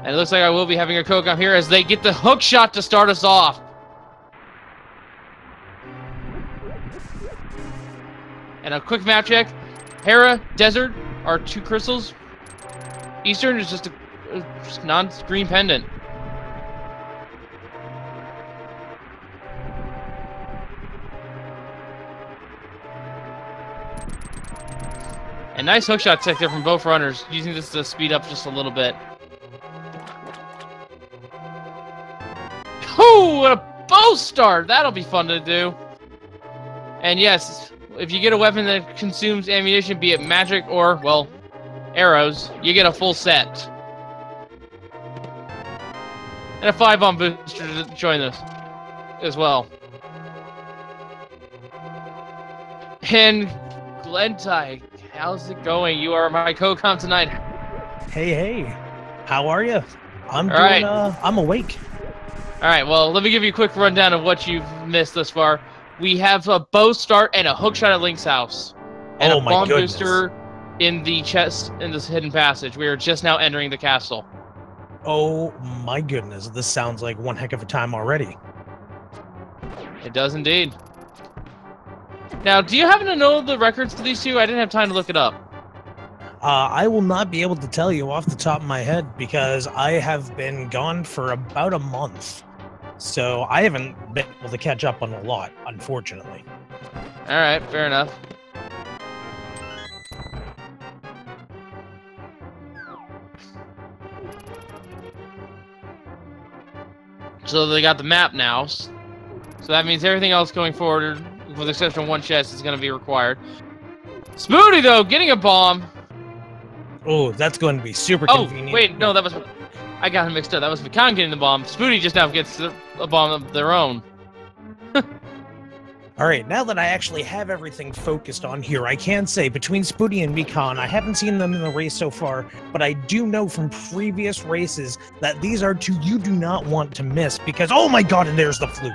And it looks like I will be having a Kokam here as they get the hook shot to start us off. And a quick map check. Hera, Desert are 2 crystals. Eastern is just a non-green pendant. And nice hookshot tech there from both runners, using this to speed up just a little bit. Ooh, a bow start! That'll be fun to do. And yes, if you get a weapon that consumes ammunition, be it magic or, well, arrows, you get a full set. And a 5-bomb booster to join this as well. And Glentai, how's it going? You are my co-com tonight. Hey, how are you? I'm awake. All right, well, let me give you a quick rundown of what you've missed thus far. We have a bow start and a hookshot at Link's house. And a bomb booster in the chest in this hidden passage. We are just now entering the castle. Oh my goodness, this sounds like one heck of a time already. It does indeed. Now, do you happen to know the records to these two? I didn't have time to look it up. I will not be able to tell you off the top of my head because I have been gone for about a month. So I haven't been able to catch up on a lot, unfortunately. All right, fair enough. So they got the map now. So that means everything else going forward, with the exception of one chest, is going to be required. Spooty, though, getting a bomb. Oh, that's going to be super convenient. Oh, wait, no, that was... I got him mixed up. That was Mikan getting the bomb. Spooty just now gets a bomb of their own. Alright, now that I actually have everything focused on here, I can say, between Spooty and Mikan, I haven't seen them in the race so far, but I do know from previous races that these are 2 you do not want to miss, because, oh my god, and there's the flute.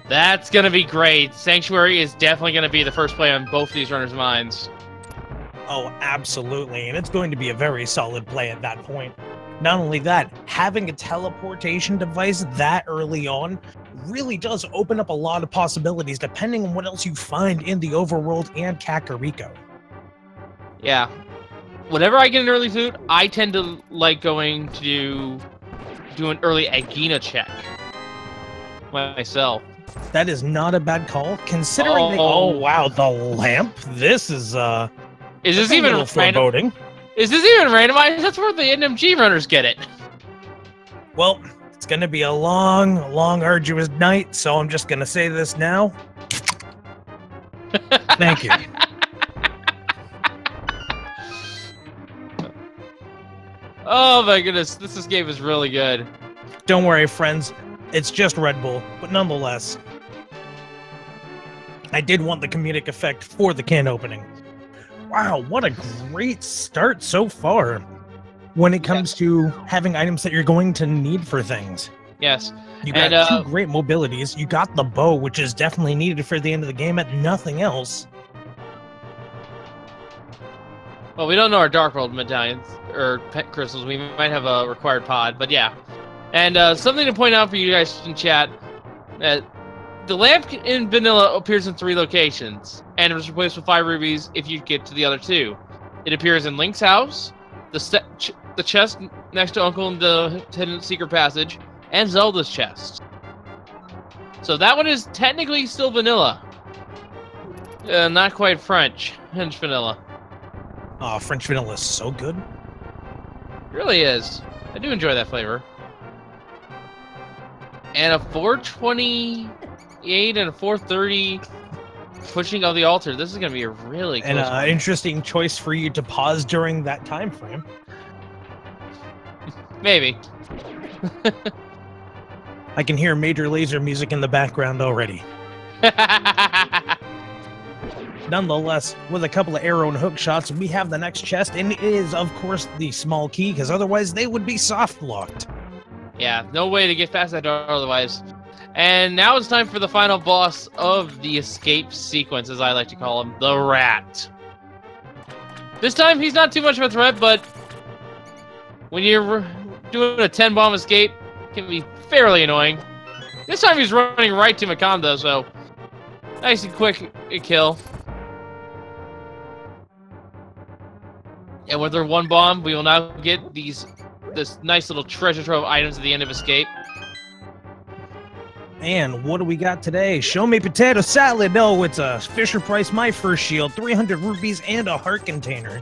That's going to be great. Sanctuary is definitely going to be the first play on both these runners' minds. Oh, absolutely, and it's going to be a very solid play at that point. Not only that, having a teleportation device that early on really does open up a lot of possibilities depending on what else you find in the overworld and Kakariko. Yeah. Whenever I get an early food, I tend to like going to do an early Agina check myself. That is not a bad call, considering oh wow, the lamp. This is this even foreboding? Is this even randomized? That's where the NMG runners get it. Well, it's gonna be a long, arduous night, so I'm just gonna say this now. Thank you. Oh my goodness, this game is really good. Don't worry, friends. It's just Red Bull, but nonetheless, I did want the comedic effect for the can opening. Wow, what a great start so far when it comes to having items that you're going to need for things. Yes. You got 2 great mobilities. You got the bow, which is definitely needed for the end of the game, and nothing else. Well, we don't know our Dark World medallions, or pet crystals. We might have a required pod, but yeah. And something to point out for you guys in chat, the lamp in vanilla appears in 3 locations, and it was replaced with 5 rubies if you get to the other 2. It appears in Link's house, the chest next to Uncle in the hidden secret passage, and Zelda's chest. So that one is technically still vanilla. Not quite French vanilla. Oh, French vanilla is so good. It really is. I do enjoy that flavor. And a 428 and a 430 pushing of the altar. This is going to be a really close one. Interesting choice for you to pause during that time frame. Maybe. I can hear Major Lazer music in the background already. Nonetheless, with a couple of arrow and hook shots, we have the next chest, and it is, of course, the small key, because otherwise they would be soft locked. Yeah, no way to get past that door otherwise. And now it's time for the final boss of the escape sequence, as I like to call him, the Rat. This time, he's not too much of a threat, but when you're doing a 10-bomb escape can be fairly annoying. This time he's running right to Mikan, though, so nice and quick kill. And with our 1 bomb, we will now get this nice little treasure trove of items at the end of escape. And what do we got today? Show me potato salad. No, it's a Fisher Price My First Shield, 300 rupees, and a heart container.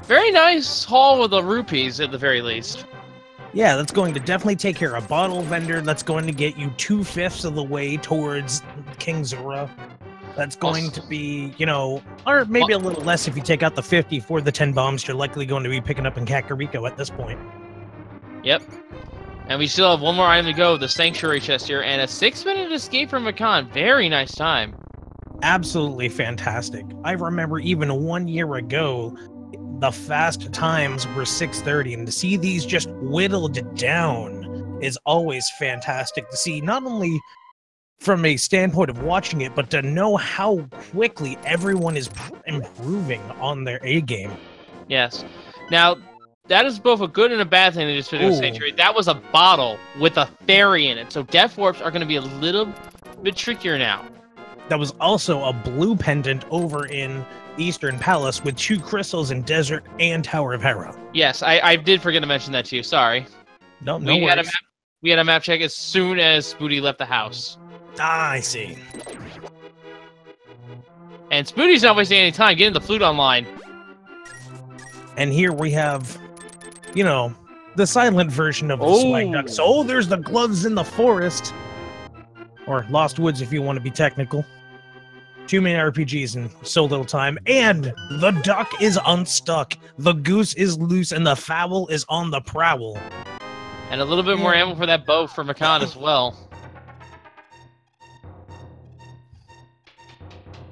Very nice haul with the rupees, at the very least. Yeah, that's going to definitely take care of a bottle vendor. That's going to get you 2/5 of the way towards King Zora. That's going to be, you know, or maybe a little less if you take out the 50 for the 10 bombs you're likely going to be picking up in Kakariko at this point. Yep. And we still have 1 more item to go, the Sanctuary chest here, and a 6-minute escape from Mikan. Very nice time. Absolutely fantastic. I remember even 1 year ago, the fast times were 6:30, and to see these just whittled down is always fantastic to see, not only from a standpoint of watching it, but to know how quickly everyone is improving on their A game. Yes. Now, that is both a good and a bad thing they just put in Sanctuary. That was a bottle with a fairy in it, so Death Warps are going to be a little bit trickier now. That was also a blue pendant over in Eastern Palace with 2 crystals in Desert and Tower of Hera. Yes, I did forget to mention that to you. Sorry. No worries. We had a map check as soon as Spooty left the house. Ah, I see. And Spooty's not wasting any time getting the flute online. And here we have, you know, the silent version of the Swag Ducks. Oh, there's the gloves in the forest. Or Lost Woods, if you want to be technical. Too many RPGs in so little time. And the duck is unstuck. The goose is loose, and the fowl is on the prowl. And a little bit more ammo for that bow for Mikan as well.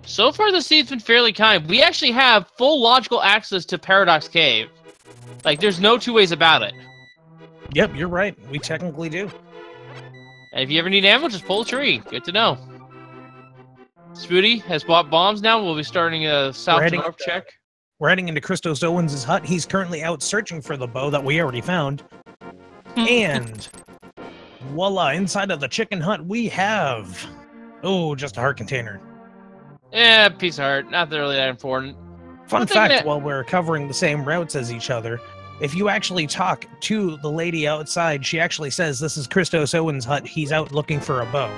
So far, the seed's been fairly kind. We actually have full logical access to Paradox Cave. Like, there's no 2 ways about it. Yep, you're right. We technically do. And if you ever need ammo, just pull a tree. Good to know. Spooty has bought bombs now. We'll be starting a south to north check. We're heading into Christos Owens' hut. He's currently out searching for the bow that we already found. And voila, inside of the chicken hut we have... Oh, just a heart container. Yeah, piece of heart. Not really that important. Fun fact, while we're covering the same routes as each other, if you actually talk to the lady outside, she actually says, this is Christos Owens' hut. He's out looking for a bow.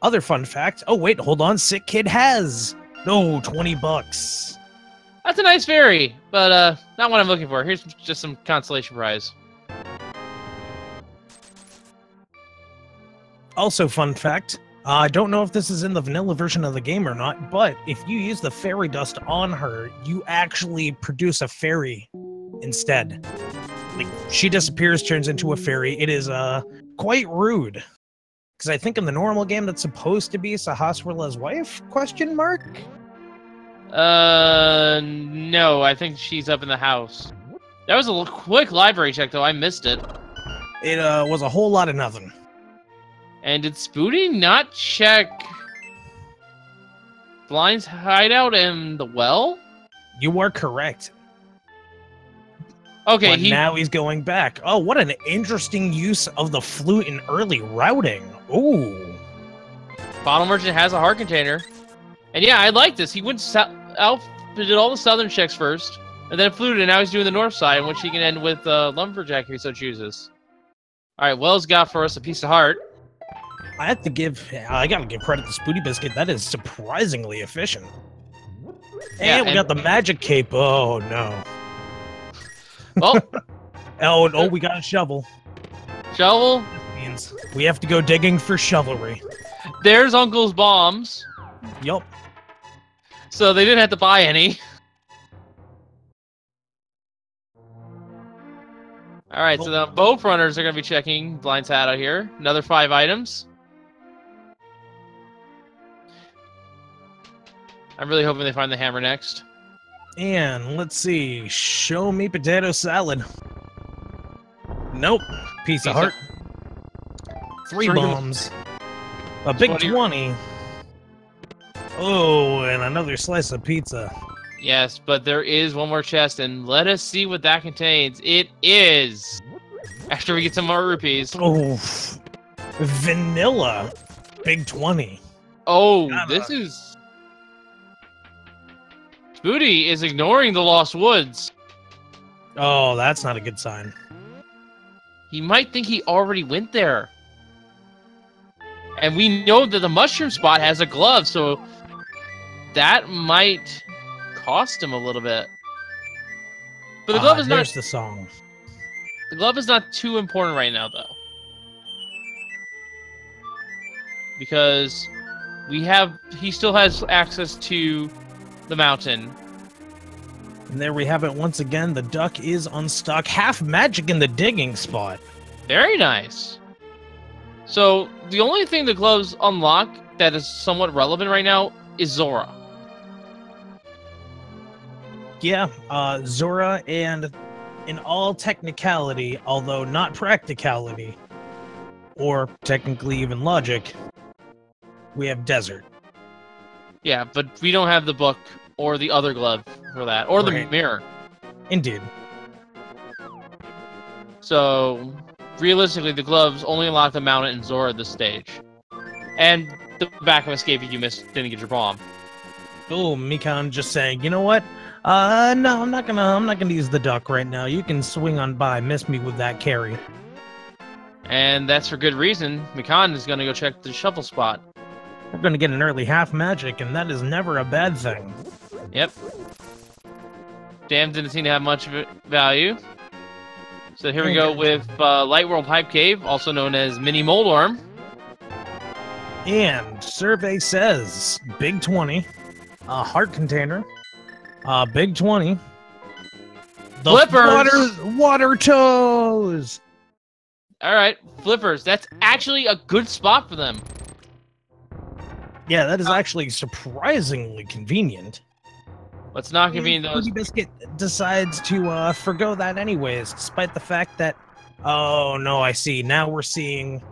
Other fun fact. Oh, wait, hold on. Sick Kid has. No, 20 bucks. That's a nice fairy, but not what I'm looking for. Here's just some consolation prize. Also, fun fact. I don't know if this is in the vanilla version of the game or not, but if you use the fairy dust on her, you actually produce a fairy instead. Like, she disappears, turns into a fairy. It is quite rude. Because I think in the normal game that's supposed to be Sahasrarla's wife? Question mark? No, I think she's up in the house. That was a quick library check, though. I missed it. It was a whole lot of nothing. And did Spooty not check Blind's hideout in the well? You are correct. Okay, but now he's going back. Oh, what an interesting use of the flute in early routing. Ooh. Bottle Merchant has a heart container. And yeah, I like this. He went did all the southern checks first, and then fluted, and now he's doing the north side, in which he can end with Lumberjack if he so chooses. Alright, Wells got for us a piece of heart. I gotta give credit to SpootyBiscuit. That is surprisingly efficient. Yeah, and we got the magic cape. Oh, no. Well. oh, we got a shovel. Shovel? This means we have to go digging for shovelry. There's Uncle's bombs. Yup. So they didn't have to buy any. Alright, so the bow runners are going to be checking Blind's hat out here. Another 5 items. I'm really hoping they find the hammer next. And let's see. Show me potato salad. Nope. Piece of heart. 3 bombs. A big 20. Oh, and another slice of pizza. Yes, but there is one more chest, and let us see what that contains. It is... After we get some more rupees. Oh, vanilla. Big 20. Oh, this is... Spooty is ignoring the Lost Woods. Oh, that's not a good sign. He might think he already went there. And we know that the mushroom spot has a glove, so that might cost him a little bit. But the glove is not... There's the song. The glove is not too important right now, though. Because he still has access to the mountain. And there we have it once again. The duck is unstuck. Half magic in the digging spot. Very nice. So, the only thing the gloves unlock that is somewhat relevant right now is Zora. Yeah, Zora, and in all technicality, although not practicality, or technically even logic, we have Desert. Yeah, but we don't have the book or the other glove for that, or the mirror. Indeed. So, realistically, the gloves only unlock the mountain and Zora at this stage. And the back of escape if you didn't get your bomb. Oh, Mikan just saying, you know what? No, I'm not gonna use the duck right now. You can swing on by, miss me with that carry. And that's for good reason. Mikan is gonna go check the shovel spot. We're gonna get an early half magic, and that is never a bad thing. Yep. Dam didn't seem to have much value. So here we go with Light World Hype Cave, also known as Mini Moldworm. And survey says big 20, heart container, big 20. The Flippers! Water toes! Alright, Flippers. That's actually a good spot for them. Yeah, that is actually surprisingly convenient. Let's not convene those. SpootyBiscuit decides to forgo that anyways, despite the fact that... Oh, no, I see. Now we're seeing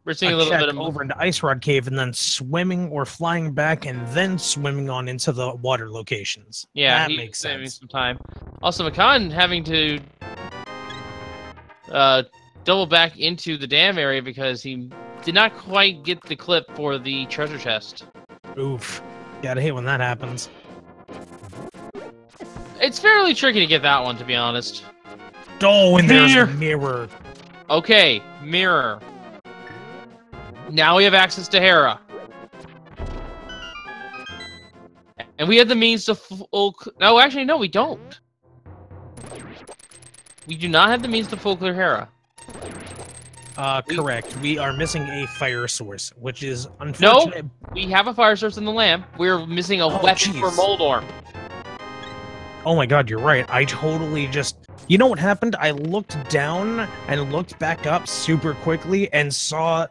a little bit of over into Ice Rod Cave and then swimming or flying back and then swimming on into the water locations. Yeah, that makes sense. Saving some time. Also, Mikan having to double back into the dam area because he did not quite get the clip for the treasure chest. Oof. Gotta hate when that happens. It's fairly tricky to get that one, to be honest. Oh, and there's a mirror. Okay, mirror. Now we have access to Hera. And we have the means to No, actually, no, we don't. We do not have the means to full clear Hera. Correct. We are missing a fire source, which is unfortunate. No, we have a fire source in the lamp. We're missing a weapon for Moldorm. Oh my god, you're right. I totally just... You know what happened? I looked down and looked back up super quickly and saw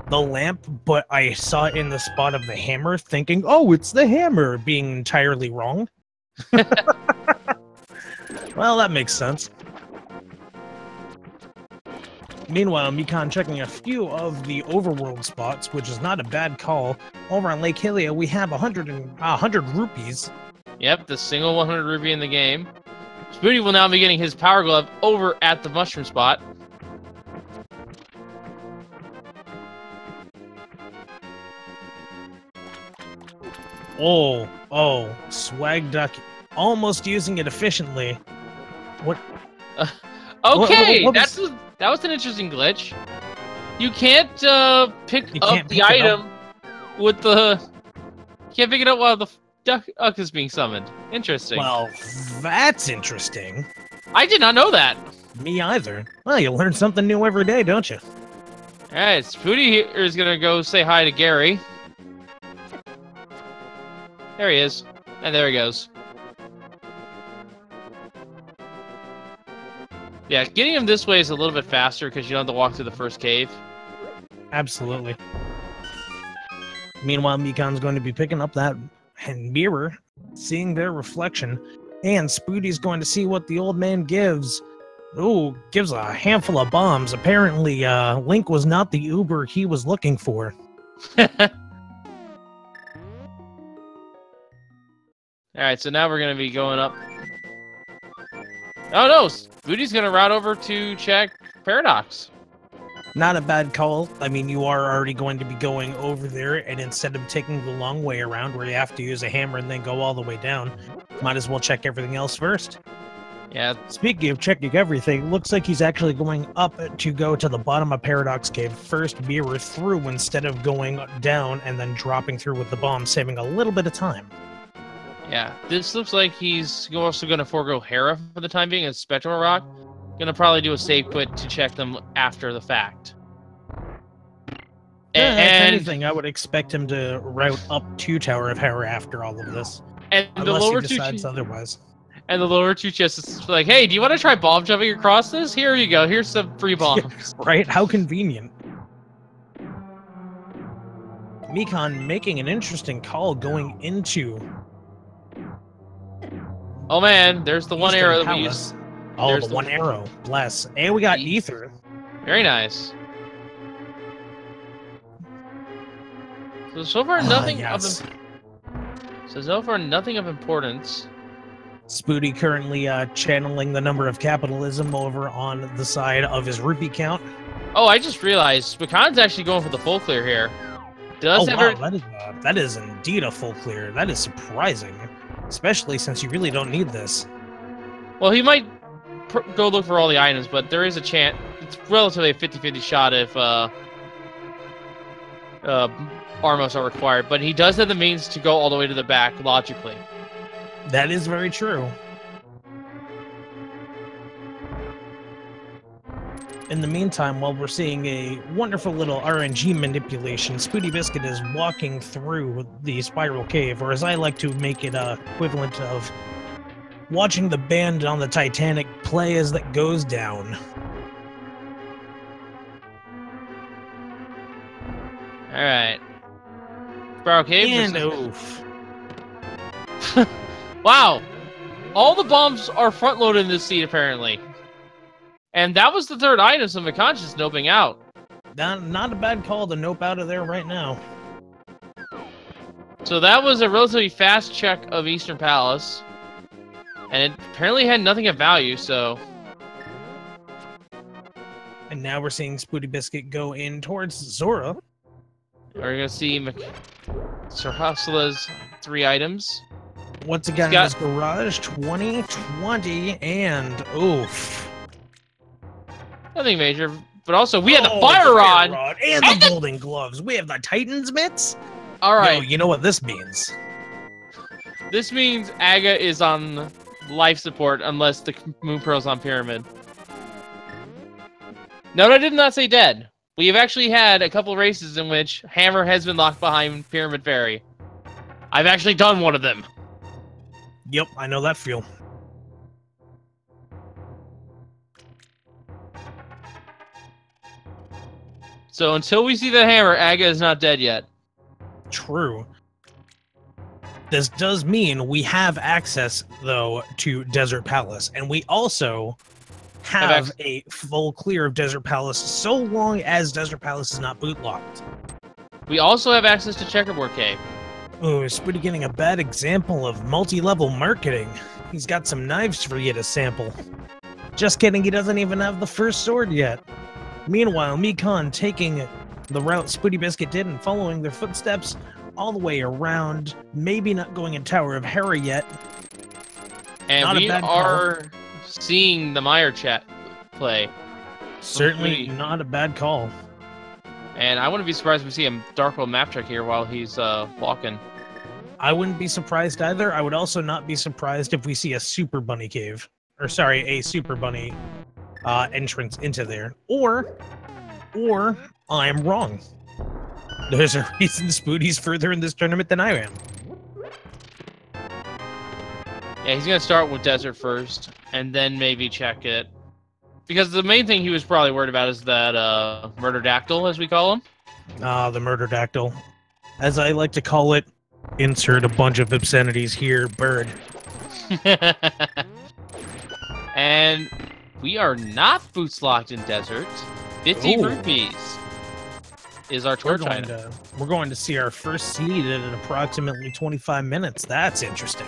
the lamp, but I saw it in the spot of the hammer, thinking, oh, it's the hammer, being entirely wrong. Well, that makes sense. Meanwhile, Mikan checking a few of the overworld spots, which is not a bad call. Over on Lake Hylia, we have 100 rupees. Yep, the single 100 rupee in the game. Spooty will now be getting his power glove over at the mushroom spot. Oh, Swag Duck almost using it efficiently. What? Okay, what that was an interesting glitch. You can't pick up the item with the... You can't pick it up while the duck is being summoned. Interesting. Well, that's interesting. I did not know that. Me either. Well, you learn something new every day, don't you? Alright, Spooty here is gonna go say hi to Gary. There he is. And there he goes. Yeah, getting him this way is a little bit faster because you don't have to walk through the first cave. Absolutely. Meanwhile, Mikan's going to be picking up that mirror, seeing their reflection, and Spooty's going to see what the old man gives. Ooh, gives a handful of bombs. Apparently, Link was not the Uber he was looking for. Alright, so now we're gonna be going up. Oh no! Spooty's gonna route over to check Paradox. Not a bad call. I mean, you are already going to be going over there, and instead of taking the long way around where you have to use a hammer and then go all the way down, might as well check everything else first. Yeah. Speaking of checking everything, looks like he's actually going up to go to the bottom of Paradox Cave first, mirror through instead of going down and then dropping through with the bomb, saving a little bit of time. Yeah, this looks like he's also going to forego Hera for the time being as Spectral Rock. Gonna probably do a save quit to check them after the fact. And if anything, I would expect him to route up to Tower of Hera after all of this. And unless the lower he decides otherwise. And the lower two chests is like, hey, do you want to try bomb jumping across this? Here you go. Here's some free bombs. Right? How convenient. Mikan making an interesting call going into... Oh man, there's the one arrow that we used. Oh, there's the one arrow. Bless. And we got Ether. Very nice. So far, nothing yes. So far, nothing of importance. Spooty currently channeling the number of capitalism over on the side of his rupee count. Oh, I just realized Mikan's actually going for the full clear here. Wow, that is indeed a full clear. That is surprising, especially since you really don't need this. Well, he might go look for all the items, but there is a chance. It's relatively a 50-50 shot if Armos are required, but he does have the means to go all the way to the back, logically. That is very true. In the meantime, while we're seeing a wonderful little RNG manipulation, SpootyBiscuit is walking through the Spiral Cave, or as I like to make it equivalent of watching the band on the Titanic play as that goes down. Alright. Spiral Cave. And oof. Wow! All the bombs are front-loaded in this seat, apparently. And that was the third item, so Mikan's just noping out. Not a bad call to nope out of there right now. So that was a relatively fast check of Eastern Palace. And it apparently had nothing of value, so... And now we're seeing SpootyBiscuit go in towards Zora. We're going to see Sir Hustler's 3 items. Once again in his garage, 20, and oof. Nothing major, but also we have the fire rod and the golden gloves. We have the Titan's mitts. All right. Yo, you know what this means? This means Aga is on life support unless the Moon Pearl's on Pyramid. No, I did not say dead. We have actually had a couple races in which Hammer has been locked behind Pyramid Fairy. I've actually done one of them. Yep, I know that feel. So until we see the hammer, Aga is not dead yet. True. This does mean we have access, though, to Desert Palace, and we also have a full clear of Desert Palace so long as Desert Palace is not bootlocked. We also have access to Checkerboard Cave. Oh, is Spooty getting a bad example of multi-level marketing? He's got some knives for you to sample. Just kidding, he doesn't even have the first sword yet. Meanwhile, Mikan taking the route SpootyBiscuit did and following their footsteps all the way around, maybe not going in Tower of Hera yet. And not we are seeing the Meyer chat play. Certainly not a bad call. And I wouldn't be surprised if we see a Dark World map check here while he's walking. I wouldn't be surprised either. I would also not be surprised if we see a Super Bunny cave. Or sorry, a Super Bunny entrance into there. Or I'm wrong. There's a reason Spooty's further in this tournament than I am. Yeah, he's going to start with Desert first, and then maybe check it. Because the main thing he was probably worried about is that Murderdactyl, as we call him. The Murderdactyl. As I like to call it, insert a bunch of obscenities here, bird. And we are not boots locked in Desert. 50 rupees is our torch item. We're going to see our first seed at approximately 25 minutes. That's interesting.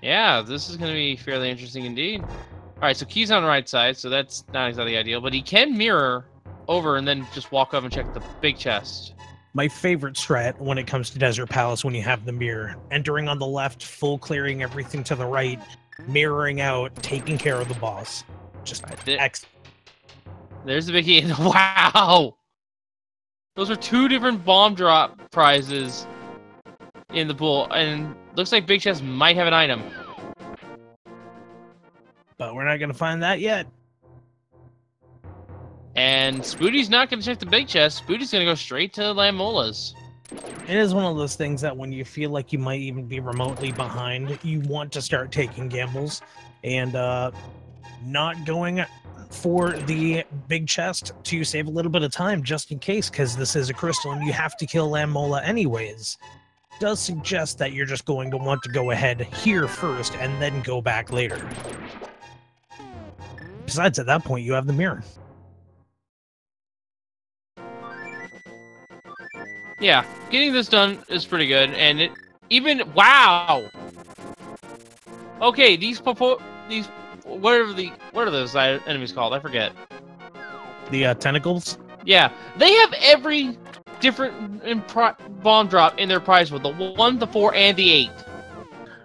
Yeah, this is going to be fairly interesting indeed. All right, so Key's on the right side, so that's not exactly ideal, but he can mirror over and then just walk up and check the big chest. My favorite strat when it comes to Desert Palace when you have the mirror. Entering on the left, full clearing everything to the right, mirroring out, taking care of the boss. Just excellent. There's the big key. Wow! Those are 2 different bomb drop prizes in the pool, and looks like Big Chest might have an item. But we're not going to find that yet. And Spooty's not going to check the Big Chest. Spooty's going to go straight to Lamola's. It is one of those things that when you feel like you might even be remotely behind, you want to start taking gambles and not going for the big chest to save a little bit of time just in case, because this is a crystal and you have to kill Lamola anyways. Does suggest that you're just going to want to go ahead here first and then go back later. Besides, at that point, you have the mirror. Yeah, getting this done is pretty good, and it even wow. Okay, these what are those enemies called? I forget. The tentacles. Yeah, they have every different bomb drop in their prize with the 1, the 4, and the 8.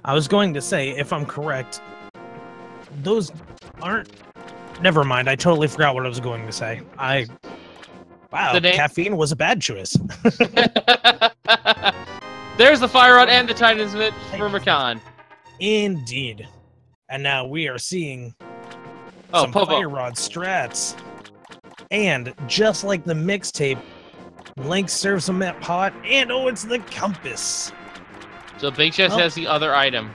I was going to say, if I'm correct, those aren't. Never mind. I totally forgot what I was going to say. Wow, caffeine was a bad choice. There's the fire rod and the Titan's Mitt for Mikan. Indeed. And now we are seeing some fire rod strats. And just like the mixtape, Link serves him that pot, and oh, it's the compass. So Big Chest has the other item.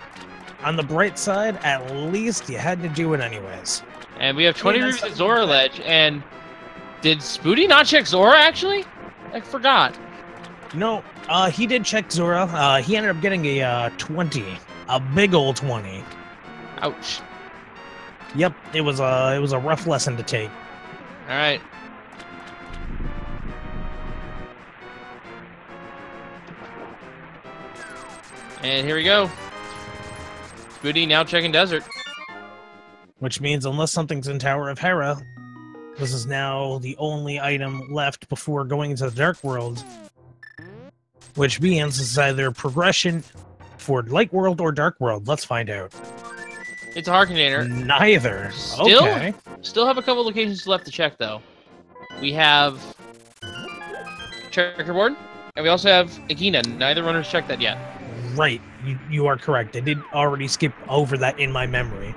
On the bright side, at least you had to do it anyways. And we have 20 rubies at Zora Ledge, and did Spooty not check Zora, actually? I forgot. No, he did check Zora. He ended up getting a 20. A big old 20. Ouch. Yep, it was a rough lesson to take. All right. And here we go. Spooty now checking desert. Which means unless something's in Tower of Hera, this is now the only item left before going into the Dark World. Which means it's either progression for Light World or Dark World. Let's find out. It's a heart container. Neither. Still, okay. Still have a couple locations left to check, though. We have Checkerboard, and we also have Agina. Neither runner's checked that yet. Right. You are correct. I did already skip over that in my memory.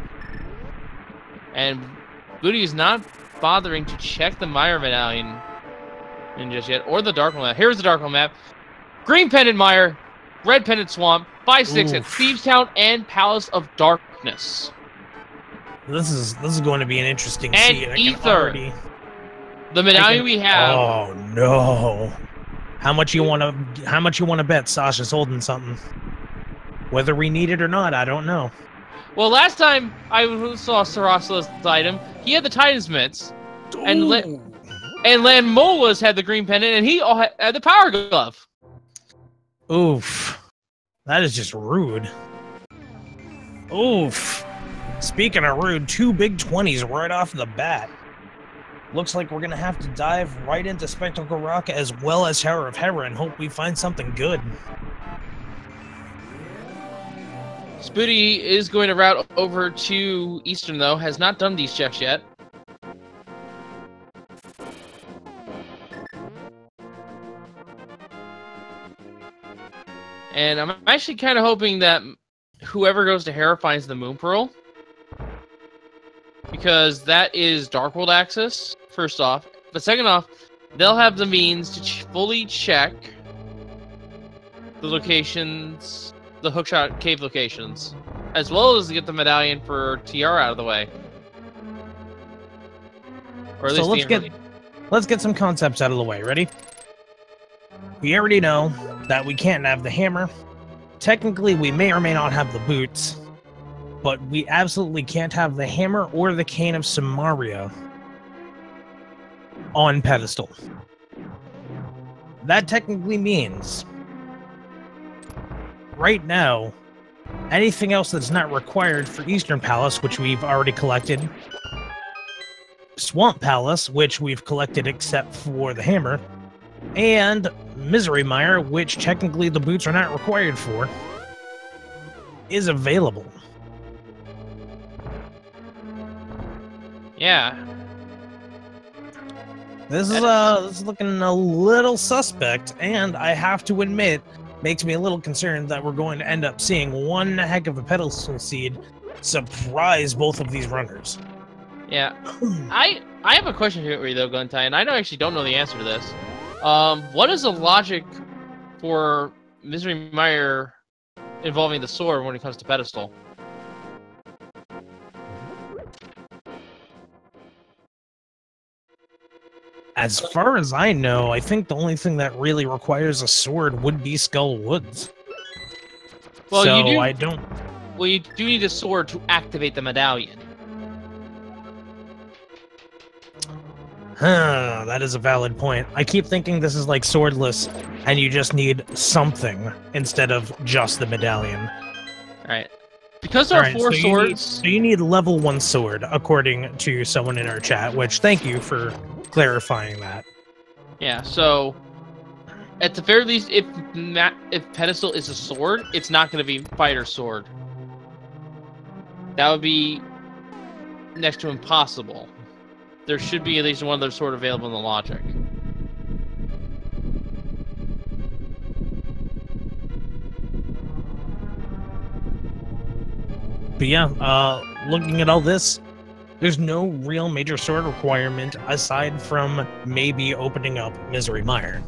And Booty is not bothering to check the Mire Medallion in just yet, or the Dark World map. Here's the Dark World map. Green Pendant Mire, Red Pendant Swamp, 5-6 at Thieves Town and Palace of Darkness. This is going to be an interesting and scene. Ether. The medallion we have. Oh no! How much you want to bet Sasha's holding something? Whether we need it or not, I don't know. Well, last time I saw Sarasala's item, he had the Titan's Mitts, and Lanmola's had the green pendant, and he had the Power Glove. Oof. That is just rude. Oof. Speaking of rude, 2 big 20s right off the bat. Looks like we're going to have to dive right into Spectacle Rock as well as Tower of Hera and hope we find something good. Spooty is going to route over to Eastern, though. Has not done these checks yet. And I'm actually kind of hoping that whoever goes to Hera finds the Moon Pearl. Because that is Dark World access, first off. But second off, they'll have the means to fully check the locations, the Hookshot Cave locations, as well as get the medallion for TR out of the way. Or at least let's get some concepts out of the way. Ready? We already know that we can't have the hammer. Technically, we may or may not have the boots, but we absolutely can't have the hammer or the cane of Samaria on pedestal. That technically means right now Anything else that's not required for Eastern Palace, which we've already collected. Swamp Palace, which we've collected except for the hammer. And Misery Mire, which technically the boots are not required for, is available. Yeah. This is looking a little suspect, and I have to admit, makes me a little concerned that we're going to end up seeing one heck of a pedestal seed surprise both of these runners. Yeah. I have a question for you though, Guntai, and I actually don't know the answer to this. What is the logic for Misery Mire involving the sword when it comes to pedestal? As far as I know, I think the only thing that really requires a sword would be Skull Woods. Well, so you do. I don't. Well, you do need a sword to activate the medallion. Huh, that is a valid point. I keep thinking this is like swordless, and you just need something instead of just the medallion. All right. Because there are four swords. So you need level 1 sword, according to someone in our chat, which thank you for clarifying that. Yeah, so at the very least, if pedestal is a sword, it's not going to be fighter sword. That would be next to impossible. There should be at least one other sword available in the logic. But yeah, looking at all this, there's no real major sword requirement aside from maybe opening up Misery Mire.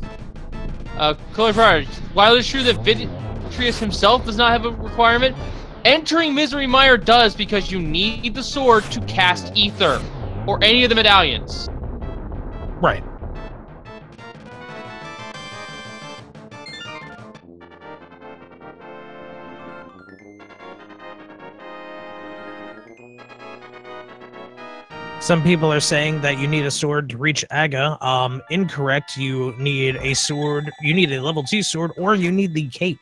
While it's true that Vitrius himself does not have a requirement, entering Misery Mire does, because you need the sword to cast Ether or any of the medallions. Right. Some people are saying that you need a sword to reach Aga. Incorrect. You need a sword. You need a level 2 sword, or you need the cape,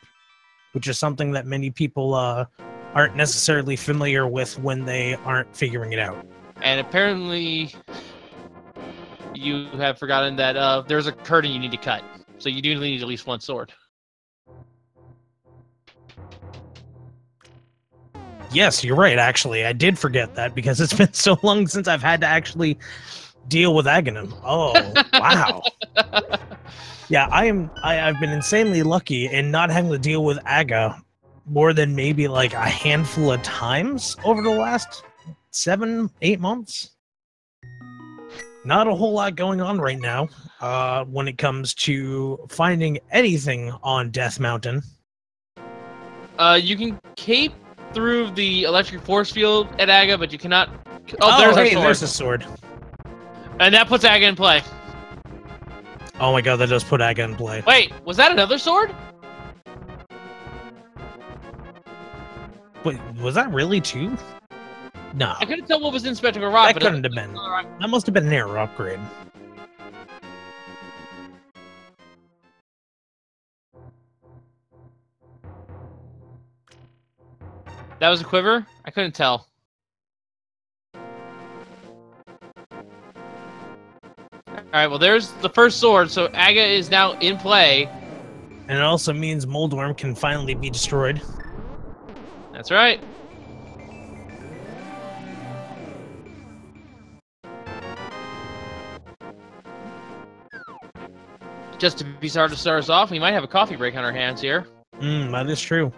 which is something that many people aren't necessarily familiar with when they aren't figuring it out. And apparently, you have forgotten that there's a curtain you need to cut. So you do need at least one sword. Yes, you're right, actually. I did forget that because it's been so long since I've had to actually deal with Aghanim. Oh, wow. Yeah, I've been insanely lucky in not having to deal with Aga more than maybe like a handful of times over the last 7-8 months. Not a whole lot going on right now when it comes to finding anything on Death Mountain. You can cape through the electric force field at Aga, but you cannot. Oh, there's a sword. And that puts Aga in play. Oh my god, that does put Aga in play. Wait, was that another sword? Wait, was that really 2? No. I couldn't tell what was in Spectacle Rock. That couldn't have been. That must have been an error upgrade. That was a quiver? I couldn't tell. Alright, well there's the first sword, so Aga is now in play. And it also means Moldworm can finally be destroyed. That's right. Just to be started to start us off, we might have a coffee break on our hands here. That is true.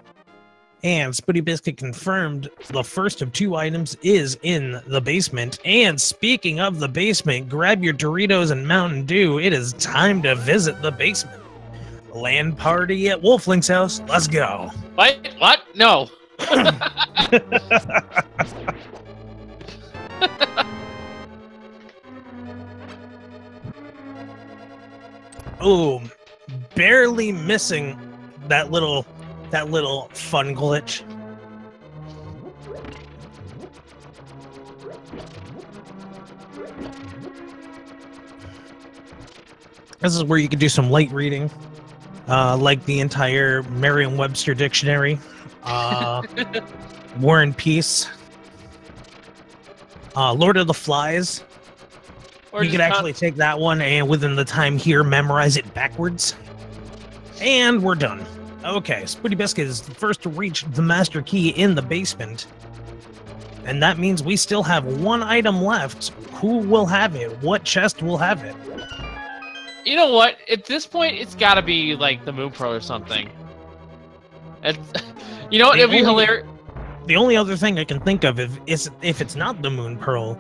And SpootyBiscuit confirmed the first of 2 items is in the basement. And speaking of the basement, grab your Doritos and Mountain Dew. It is time to visit the basement. Land party at Wolfling's house. Let's go. What? What? No. Oh, barely missing that little fun glitch. This is where you can do some light reading, like the entire Merriam-Webster dictionary. War and Peace. Lord of the Flies. Or You could actually take that one and within the time here memorize it backwards. And we're done. Okay, SpootyBiscuit is the first to reach the master key in the basement. And that means we still have one item left. Who will have it? What chest will have it? You know what? At this point, it's got to be like the Moon Pearl or something. You know what? It'd be hilarious. The only other thing I can think of is if it's not the Moon Pearl,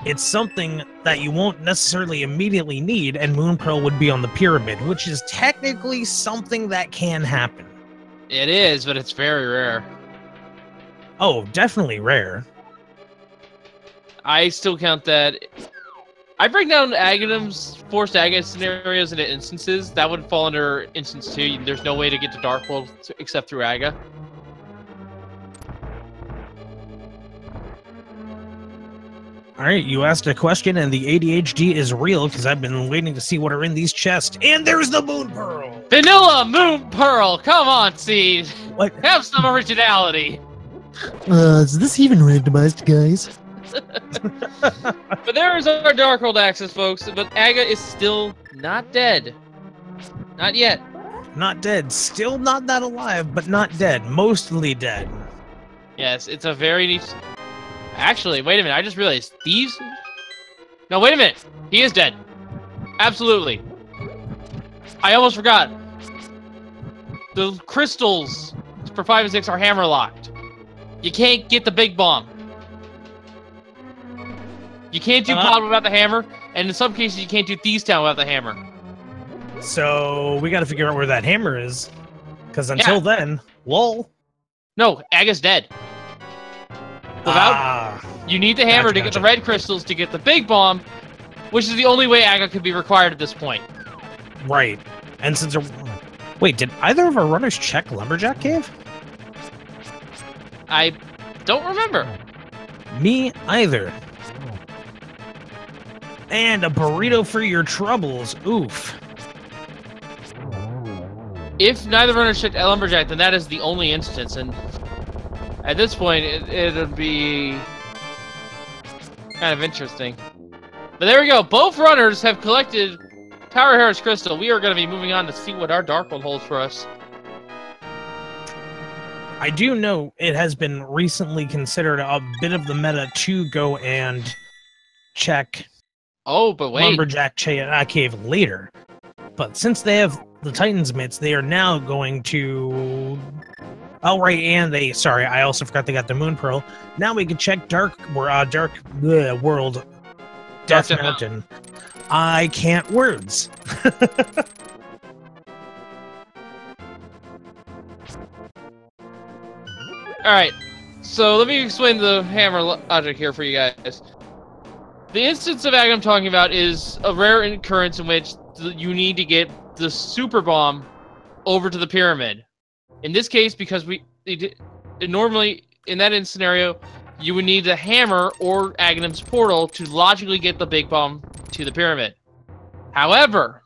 it's something that you won't necessarily immediately need, and Moon Pearl would be on the pyramid, which is technically something that can happen. It is, but it's very rare. Oh, definitely rare. I still count that. I break down Aghanims, forced Aghanim scenarios into instances. That would fall under instance 2. There's no way to get to Dark World except through Agha. Alright, you asked a question and the ADHD is real because I've been waiting to see what are in these chests. And there's the Moon Pearl! Vanilla Moon Pearl! Come on, Seed! What? Have some originality! Is this even randomized, guys? But there is our Dark World access, folks. But Agha is still not dead. Not yet. Not dead. Still not that alive, but not dead. Mostly dead. Yes, it's a very neat... Actually, wait a minute. I just realized these... No, wait a minute. He is dead. Absolutely. I almost forgot. The crystals for 5 and 6 are hammer locked. You can't get the big bomb. You can't do Pod without the hammer, and in some cases you can't do Thieves Town without the hammer. So we got to figure out where that hammer is, because until then, lol. No, Agha's dead. Without, you need the hammer to get the red crystals to get the big bomb, which is the only way Agha could be required at this point. Right. And since wait, did either of our runners check Lumberjack Cave? I don't remember. Me either. And a burrito for your troubles. Oof. If neither runner checked Lumberjack, then that is the only instance, and at this point, it'll be kind of interesting. But there we go. Both runners have collected Tower Harris Crystal. We are going to be moving on to see what our Dark World holds for us. I do know it has been recently considered a bit of the meta to go and check but wait. Lumberjack Cave later. But since they have the Titan's Mitts, they are now going to... Oh, right, and Sorry, I also forgot they got the Moon Pearl. Now we can check Dark World Death Mountain. I can't words. Alright, so let me explain the hammer logic here for you guys. The instance of Agha I'm talking about is a rare occurrence in which you need to get the super bomb over to the pyramid. In this case, because normally in that scenario, you would need the hammer or Aghanim's portal to logically get the big bomb to the pyramid. However,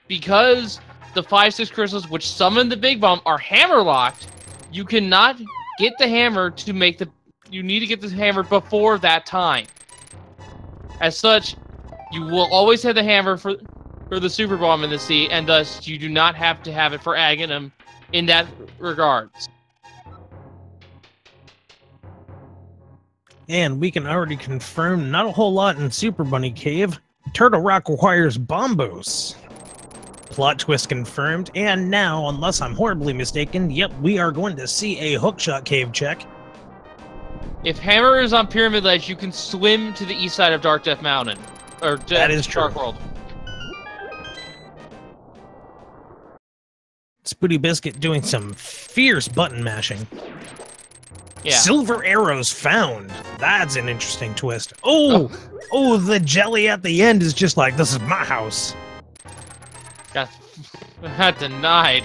because the 5-6 crystals which summon the big bomb are hammer locked, you cannot get the hammer to make the... You need to get the hammer before that time. As such, you will always have the hammer for the super bomb in the sea, and thus you do not have to have it for Aghanim in that regards. And we can already confirm not a whole lot in Super Bunny Cave. Turtle Rock requires bombos. Plot twist confirmed, and now, unless I'm horribly mistaken, yep, we are going to see a Hookshot Cave check. If hammer is on Pyramid Ledge, you can swim to the east side of Dark Death Mountain. Or that is true. Dark World. SpootyBiscuit doing some fierce button mashing. Yeah. Silver arrows found. That's an interesting twist. Oh, the jelly at the end is just like, this is my house. Got denied.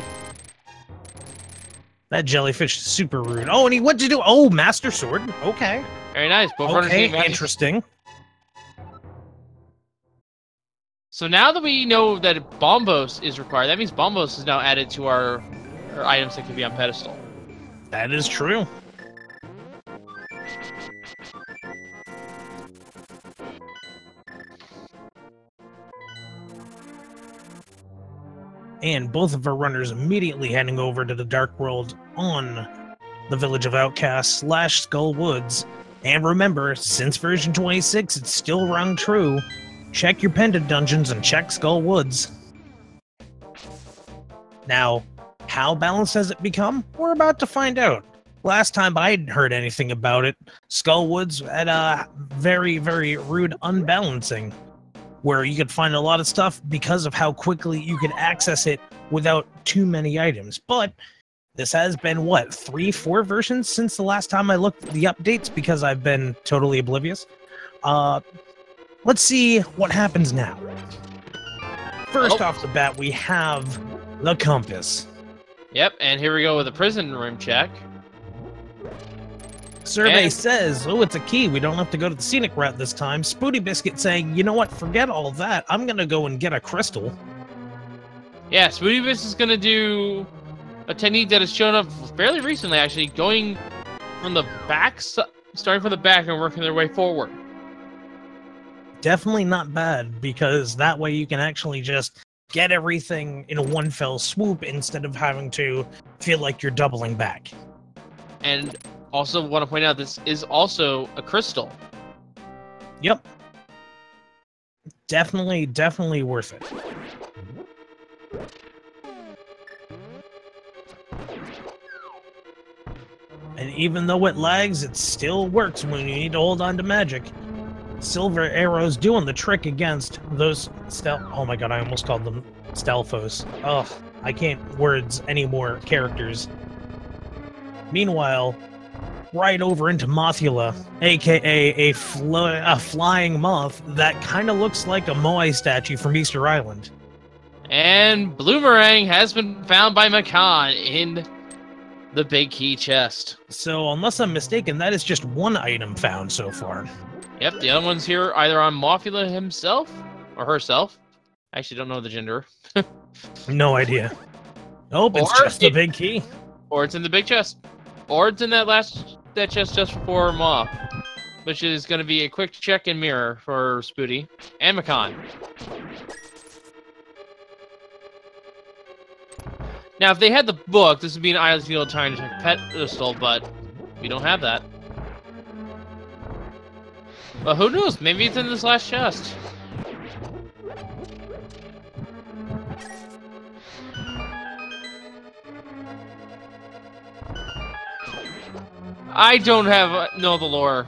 That jellyfish is super rude. Oh, and what did you do? Oh, Master Sword. Okay. Very nice. Both runners Okay, getting interesting. So now that we know that Bombos is required, that means Bombos is now added to our items that can be on pedestal. That is true. and both of our runners immediately heading over to the Dark World on the Village of Outcasts / Skull Woods. And remember, since version 26, it's still rung true. Check your pendant dungeons and check Skull Woods. Now, how balanced has it become? We're about to find out. Last time I'd heard anything about it, Skull Woods had a very, very rude unbalancing, where you could find a lot of stuff because of how quickly you could access it without too many items. But this has been, what, 3-4 versions since the last time I looked at the updates, because I've been totally oblivious. Let's see what happens now. First off the bat, we have the compass. Yep, and here we go with a prison room check. Survey says, oh, it's a key. We don't have to go to the scenic route this time. SpootyBiscuit saying, you know what, forget all that. I'm going to go and get a crystal. Yeah, SpootyBiscuit is going to do a technique that has shown up fairly recently, actually, going from the back, starting from the back and working their way forward. Definitely not bad, because that way you can actually just get everything in one fell swoop instead of having to feel like you're doubling back. And also want to point out, this is also a crystal. Yep. Definitely worth it. And even though it lags, it still works when you need to hold on to magic. Silver arrows doing the trick against those oh my god, I almost called them Stelphos. Ugh, I can't words any more characters. Meanwhile, right over into Mothula, aka a flying moth that kind of looks like a Moai statue from Easter Island. And Bloomerang has been found by Mikan in the big key chest. So, unless I'm mistaken, that is just one item found so far. Yep, the other one's here either on Mothula himself or herself. I actually don't know the gender. No idea. Nope, it's just the big key. Or it's in the big chest. Or it's in that chest just before Moth, which is going to be a quick check and mirror for Spooty and Mikan. Now, if they had the book, this would be an ideal time to check pedestal, but we don't have that. But who knows? Maybe it's in this last chest. I don't know the lore.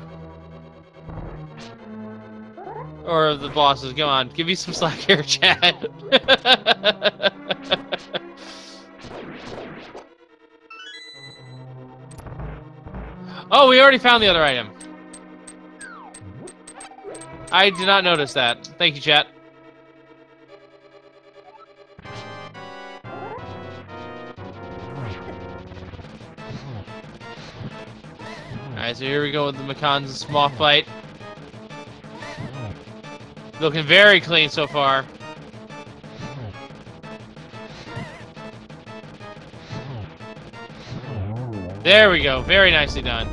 Or the bosses. Come on, give me some slack here, chat. Oh, we already found the other item. I did not notice that. Thank you, chat. Alright, so here we go with the Mikan's small fight. Looking very clean so far. There we go. Very nicely done.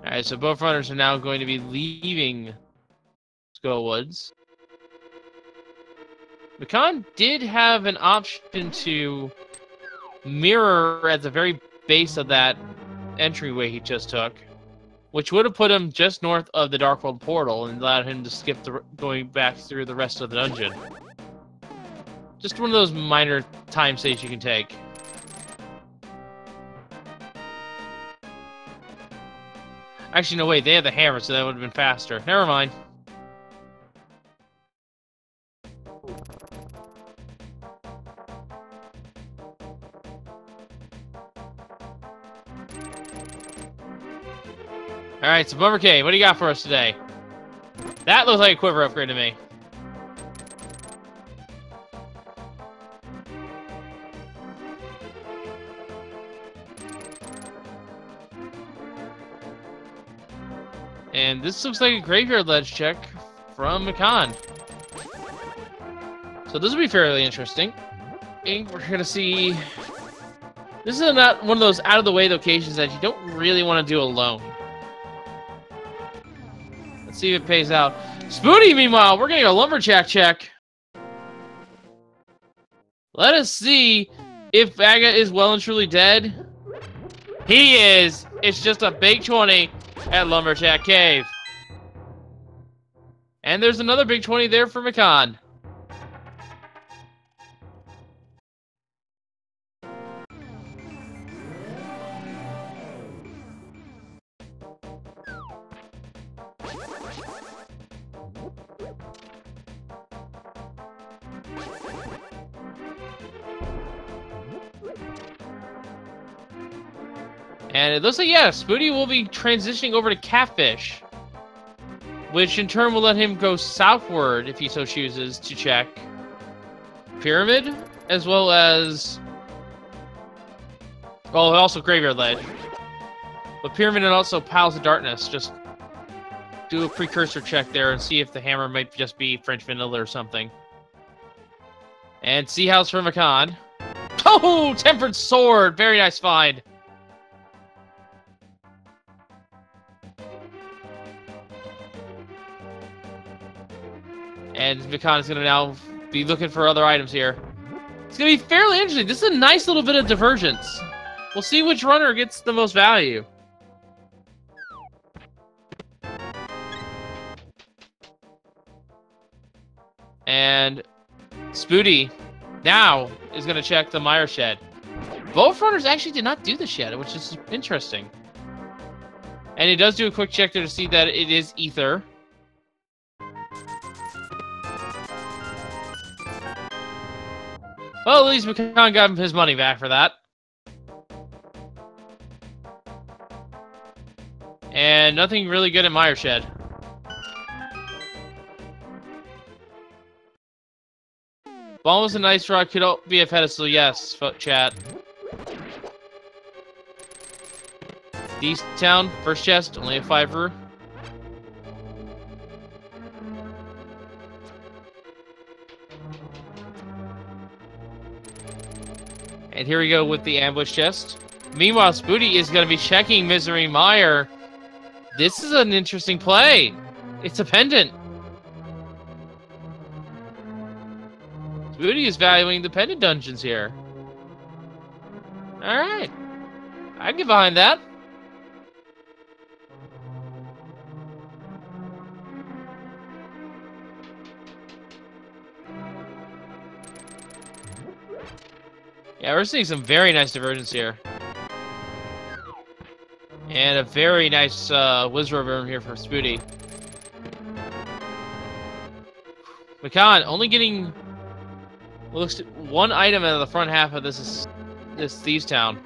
Alright, so both runners are now going to be leaving Skull Woods. Mikan did have an option to mirror at the very base of that entryway he just took, which would have put him just north of the Dark World portal and allowed him to skip going back through the rest of the dungeon. Just one of those minor time saves you can take. Actually, no, wait, they have the hammer, so that would have been faster. Never mind. Alright, so Bummer K, what do you got for us today? That looks like a quiver upgrade to me. And this looks like a graveyard ledge check from Mikan. So this will be fairly interesting. And we're gonna see. This is not one of those out-of-the-way locations that you don't really want to do alone. Let's see if it pays out. Spooty, meanwhile, we're getting a lumberjack check. Let us see if Vaga is well and truly dead. He is. It's just a big 20 at Lumberjack Cave. And there's another big 20 there for Mikan. And it looks like, yeah, Spooty will be transitioning over to Catfish, which in turn will let him go southward, if he so chooses, to check Pyramid, as well as, well, also Graveyard Ledge. But Pyramid and also Palace of Darkness, just do a precursor check there and see if the hammer might just be French vanilla or something. And Sea House for Mikan. Oh, Tempered Sword! Very nice find. And Mikan is going to now be looking for other items here. It's going to be fairly interesting. This is a nice little bit of divergence. We'll see which runner gets the most value. And Spooty now is going to check the Mire Shed. Both runners actually did not do the shed, which is interesting. And he does do a quick check there to see that it is Ether. Well, at least Mikan got him his money back for that. And nothing really good at Mire Shed. Ball was a nice rock, could be a pedestal, yes, chat. East Town, first chest, only a 5-er. And here we go with the ambush chest. Meanwhile, Spooty is going to be checking Misery Mire. This is an interesting play. It's a pendant. Spooty is valuing the pendant dungeons here. Alright. I can get behind that. Yeah, we're seeing some very nice divergence here. And a very nice Wizard room here for Spooty. Mikan only getting looks one item out of the front half of this Thieves Town.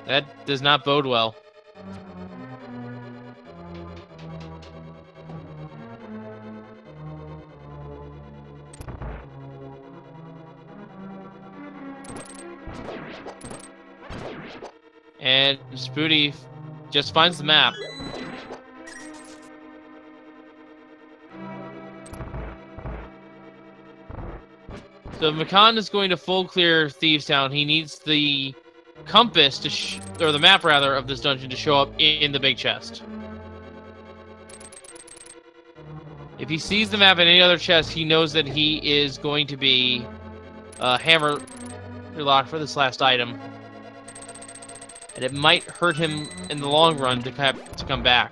That does not bode well. And Spooty just finds the map. So Mikan is going to full clear Thieves Town. He needs the compass to or the map rather of this dungeon to show up in the big chest. If he sees the map in any other chest, he knows that he is going to be hammer locked for this last item. And it might hurt him in the long run to come back.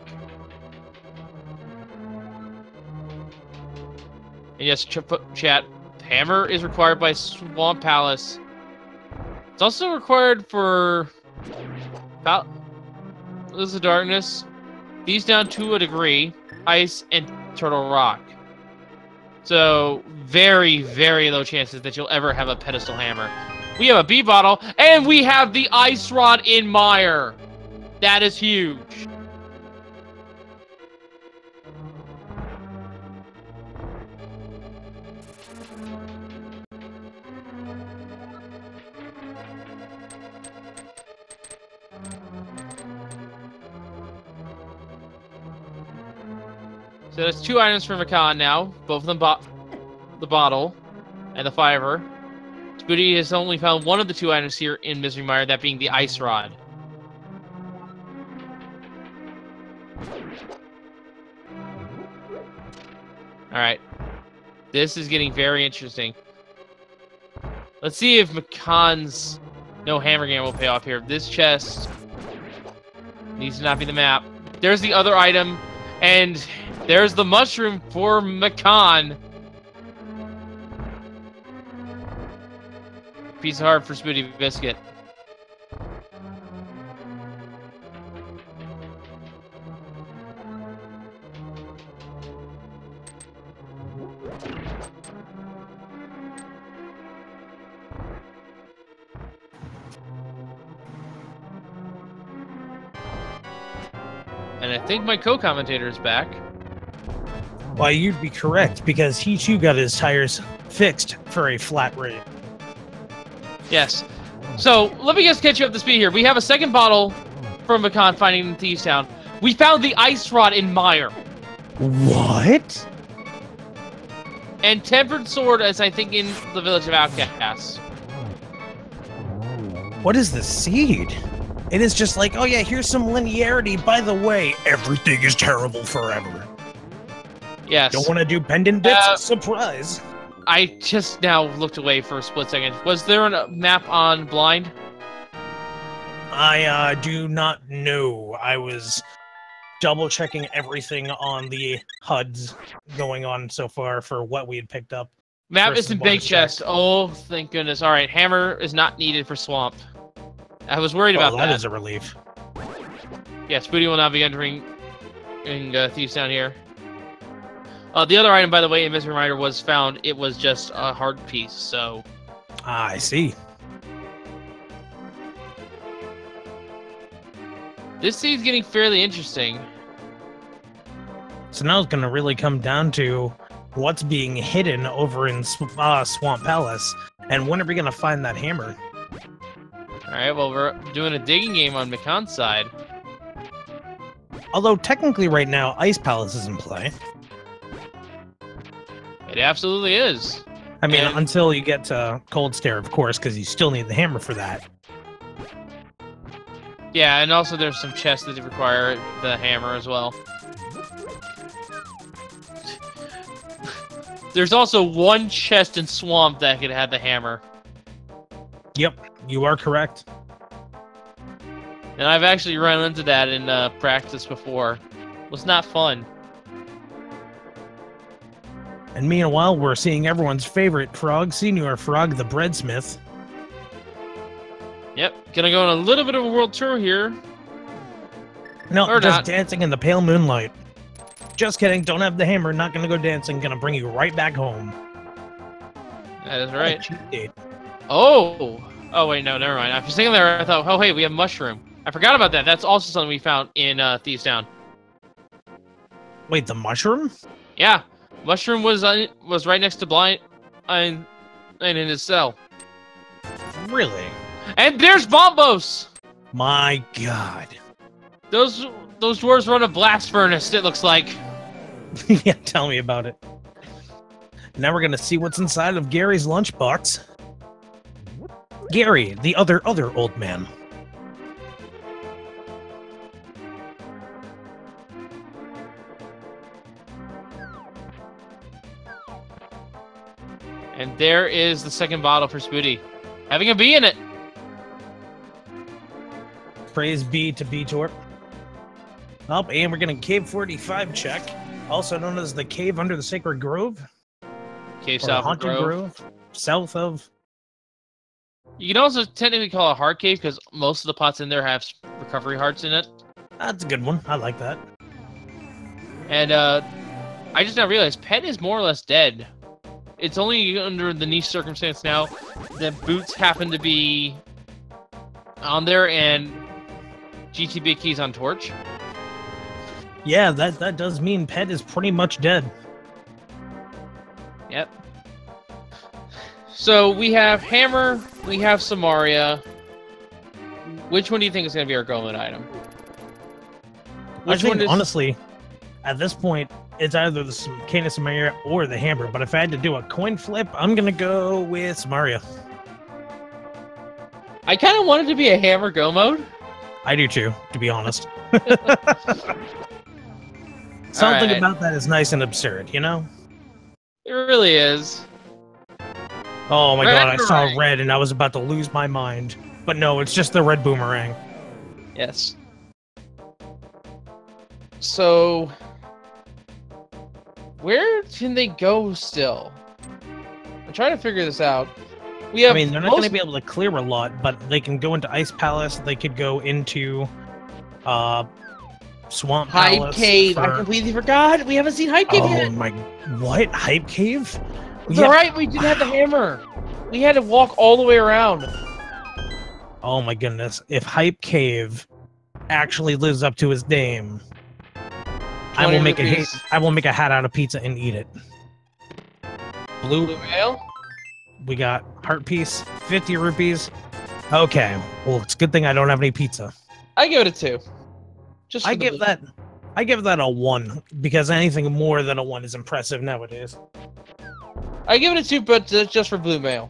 And yes, chat, hammer is required by Swamp Palace. It's also required for Palace of Darkness, these down to a degree, Ice, and Turtle Rock. So, very, very low chances that you'll ever have a pedestal hammer. We have a B bottle, and we have the Ice Rod in Mire. That is huge. So that's 2 items for Mikan now. Both of them the bottle and the fiver. Spooty has only found one of the 2 items here in Misery Mire, that being the ice rod. Alright. This is getting very interesting. Let's see if Mikan's no hammer game will pay off here. This chest needs to not be the map. There's the other item, and there's the mushroom for Mikan. Piece of heart for SpootyBiscuit. And I think my co-commentator is back. Why, you'd be correct, because he too got his tires fixed for a flat rate. Yes. So, let me just catch you up to speed here. We have a second bottle from Mikan finding in Thieves Town. We found the ice rod in Mire. What? And tempered sword, as I think in the village of Outcasts. What is the seed? It is just like, oh yeah, here's some linearity. By the way, everything is terrible forever. Yes. Don't want to do pendant bits? Surprise. I just now looked away for a split second. Was there a map on Blind? I do not know. I was double checking everything on the HUDs going on so far for what we had picked up. Map is in big chest. Oh, thank goodness. All right, hammer is not needed for swamp. I was worried about that. That is a relief. Yeah, Spooty will not be entering in Thieves Town here. The other item, by the way, in Misery Mire was found. It was just a hard piece, so... Ah, I see. This scene's getting fairly interesting. So now it's going to really come down to what's being hidden over in Swamp Palace, and when are we going to find that hammer? Alright, well, we're doing a digging game on Mikan's side. Although, technically right now, Ice Palace is in play. It absolutely is. I mean, until you get to Cold Stare, of course, because you still need the hammer for that. Yeah, and also there's some chests that require the hammer as well. There's also one chest in Swamp that could have the hammer. Yep, you are correct. And I've actually run into that in practice before. It was not fun. And meanwhile, we're seeing everyone's favorite frog, Senior Frog, the Breadsmith. Yep, gonna go on a little bit of a world tour here. No, or just not. dancing in the pale moonlight. Just kidding, don't have the hammer, not gonna go dancing, gonna bring you right back home. That is right. Cheat date. Oh! Oh, wait, no, never mind. I was thinking there, I thought, oh, hey, we have mushroom. I forgot about that. That's also something we found in Thieves Town. Wait, the mushroom? Yeah. Mushroom was right next to Blind and in his cell. Really? And there's Bombos! My god. Those dwarves run a blast furnace, it looks like. Yeah, tell me about it. Now we're gonna see what's inside of Gary's lunchbox. Gary, the other old man. And there is the second bottle for Spooty. Having a bee in it. Praise be to Beator. Oh, and we're getting Cave 45 check, also known as the Cave Under the Sacred Grove. Cave or South Haunted Grove. South of... You can also technically call it a hard cave because most of the pots in there have recovery hearts in it. That's a good one. I like that. And I just now realized Pet is more or less dead. It's only under the niche circumstance now that Boots happen to be on there and GT Big Keys on Torch. Yeah, that does mean Pet is pretty much dead. Yep. So we have Hammer, we have Samaria. Which one do you think is going to be our Golan item? I think, honestly, at this point, it's either the Cane of Samaria or the hammer. But if I had to do a coin flip, I'm gonna go with Samaria. I kind of wanted to be a hammer go mode. I do too, to be honest. Something about that is nice and absurd, you know? It really is. Oh my god, I saw red and I was about to lose my mind. But no, it's just the red boomerang. Yes. So, where can they go still? I'm trying to figure this out. We have I mean, they're not going to be able to clear a lot, but they can go into Ice Palace. They could go into Swamp Hype Palace. Cave. I completely forgot. We haven't seen Hype Cave yet. Oh my... What? Hype Cave? That's right. We didn't have the hammer. We had to walk all the way around. Oh my goodness. If Hype Cave actually lives up to his name, I will make a hat out of pizza and eat it. Blue ale? We got heart piece, 50 rupees. Okay. Well, it's a good thing I don't have any pizza. I give it a 2. I give that a 1 because anything more than a 1 is impressive nowadays. I give it a 2, but just for blue mail.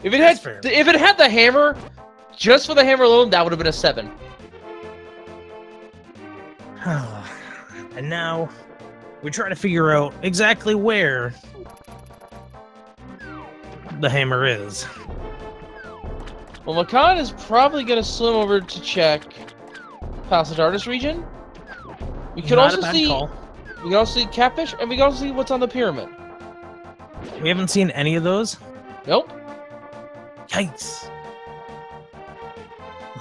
If it had the hammer, just for the hammer alone, that would have been a 7. And now we try to figure out exactly where the hammer is. Well, Mikan is probably going to swim over to check Palace of Darkness region. We could also see Catfish, and we can also see what's on the pyramid. We haven't seen any of those? Nope. Yikes.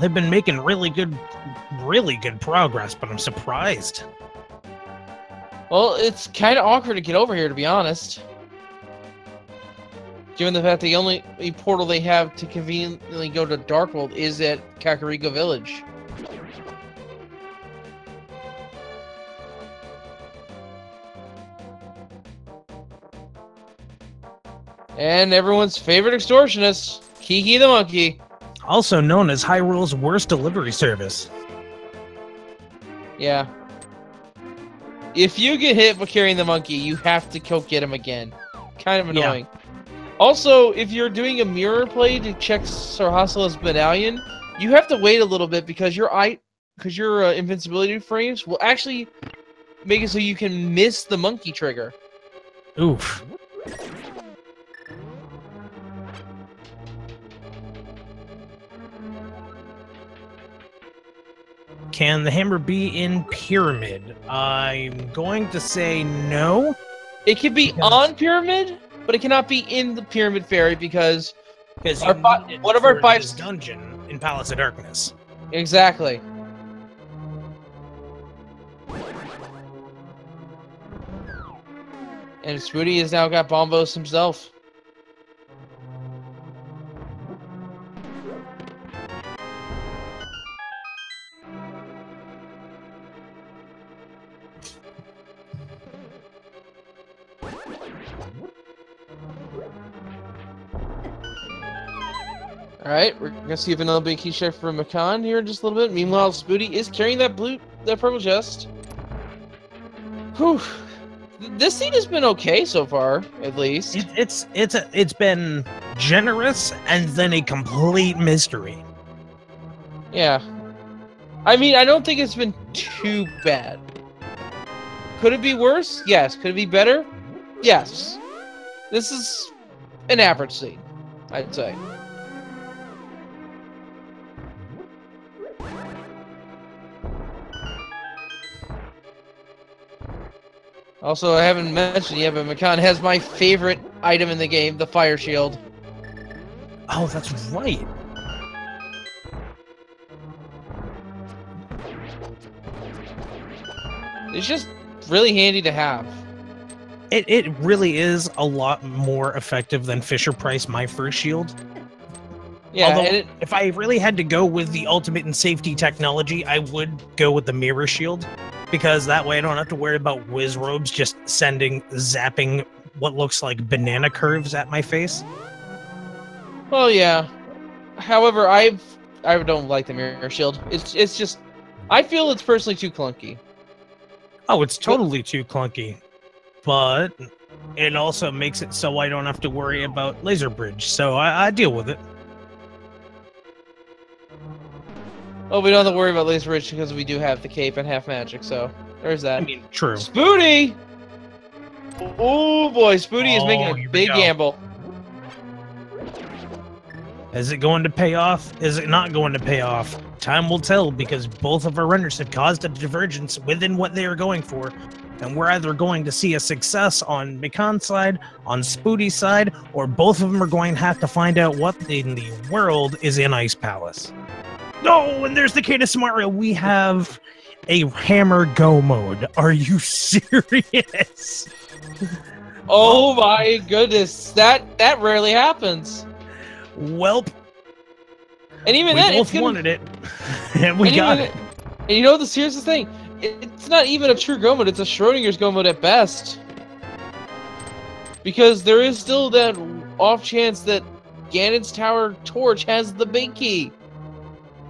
They've been making really good progress, but I'm surprised. Well, it's kind of awkward to get over here, to be honest. Given the fact the only portal they have to conveniently go to Dark World is at Kakariko Village. And everyone's favorite extortionist, Kiki the Monkey. Also known as Hyrule's worst delivery service. Yeah. If you get hit by carrying the monkey, you have to go get him again. Kind of annoying. Yeah. Also, if you're doing a mirror play to check Sarhasla's medallion, you have to wait a little bit because your invincibility frames will actually make it so you can miss the monkey trigger. Oof. Can the hammer be in Pyramid? I'm going to say no. It can be on Pyramid, but it cannot be in the Pyramid Fairy because one of our 5 dungeon in Palace of Darkness. Exactly. And Spooty has now got Bombos himself. Alright, we're gonna see if another big key check for Mikan here in just a little bit. Meanwhile, Spooty is carrying that purple chest. Whew. This scene has been okay so far, at least. It's been generous and then a complete mystery. Yeah. I mean, I don't think it's been too bad. Could it be worse? Yes. Could it be better? Yes. This is an average scene, I'd say. Also, I haven't mentioned yet, but Mikan has my favorite item in the game, the fire shield. Oh, that's right. It's just really handy to have. It really is a lot more effective than Fisher-Price My First Shield. Yeah, although, if I really had to go with the ultimate in safety technology, I would go with the Mirror Shield. Because that way I don't have to worry about Wizrobes just zapping what looks like banana curves at my face. Well, yeah. However, I don't like the Mirror Shield. It's just, I feel it's personally too clunky. Oh, it's totally too clunky. But it also makes it so I don't have to worry about laser bridge, so I deal with it. Oh, we don't have to worry about laser bridge because we do have the cape and half magic, so there's that. I mean, true. Spooty! Oh boy, Spooty is making a here we big go. gamble. Is it going to pay off? Is it not going to pay off? Time will tell, because both of our runners have caused a divergence within what they are going for. And we're either going to see a success on Mikan's side, on Spooty's side, or both of them are going to have to find out what in the world is in Ice Palace. No, and there's the Cadus Mario. We have a hammer go mode. Are you serious? Oh my goodness, that rarely happens. Welp. And even We then, both it's gonna, wanted it, and we got it. And you know, here's the thing. It's not even a true go mode, it's a Schrodinger's go mode at best. Because there is still that off chance that Ganon's Tower Torch has the big key.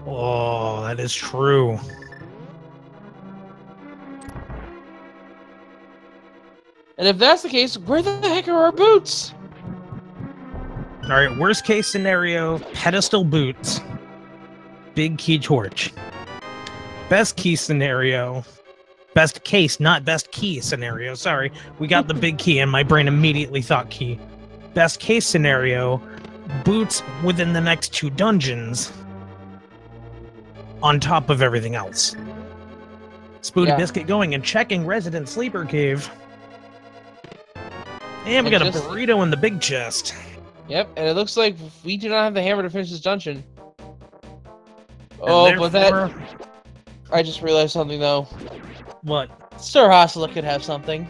Oh, that is true. And if that's the case, where the heck are our boots? Alright, worst case scenario, pedestal boots. Big key torch. Best case scenario, best case, not best key scenario, sorry. We got the big key and my brain immediately thought key. Best case scenario, boots within the next 2 dungeons on top of everything else. SpootyBiscuit going and checking Resident Sleeper Cave. And we got a burrito in the big chest. Yep, and it looks like we do not have the hammer to finish this dungeon. Oh, but that... I just realized something, though. What? Sir Hasla could have something.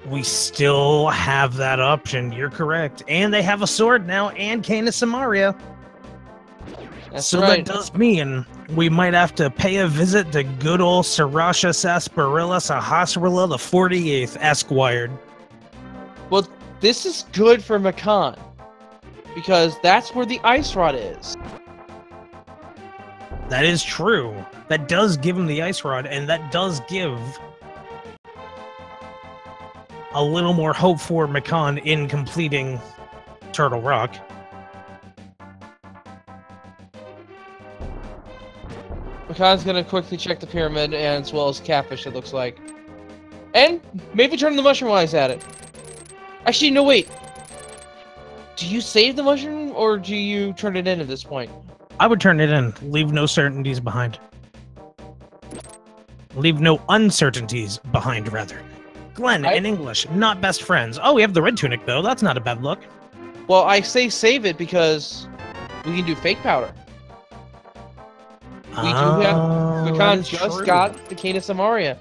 We still have that option, you're correct. And they have a sword now, and Canis Samaria. That's so right. that does mean we might have to pay a visit to good old Sarasha Sarsaparilla Sahasrilla the 48th Esquired. Well, this is good for Mikan, because that's where the ice rod is. That is true. That does give him the ice rod, and that does give a little more hope for Mikan in completing Turtle Rock. Mikan's gonna quickly check the pyramid, and as well as Catfish, it looks like. And maybe turn the mushroom eyes at it. Actually, no, wait. Do you save the mushroom, or do you turn it in at this point? I would turn it in. Leave no certainties behind. Leave no uncertainties behind, rather. Glenn, in English, not best friends. Oh, we have the red tunic, though. That's not a bad look. Well, I say save it because we can do fake powder. We do have... Mikan just got the Canis Samaria.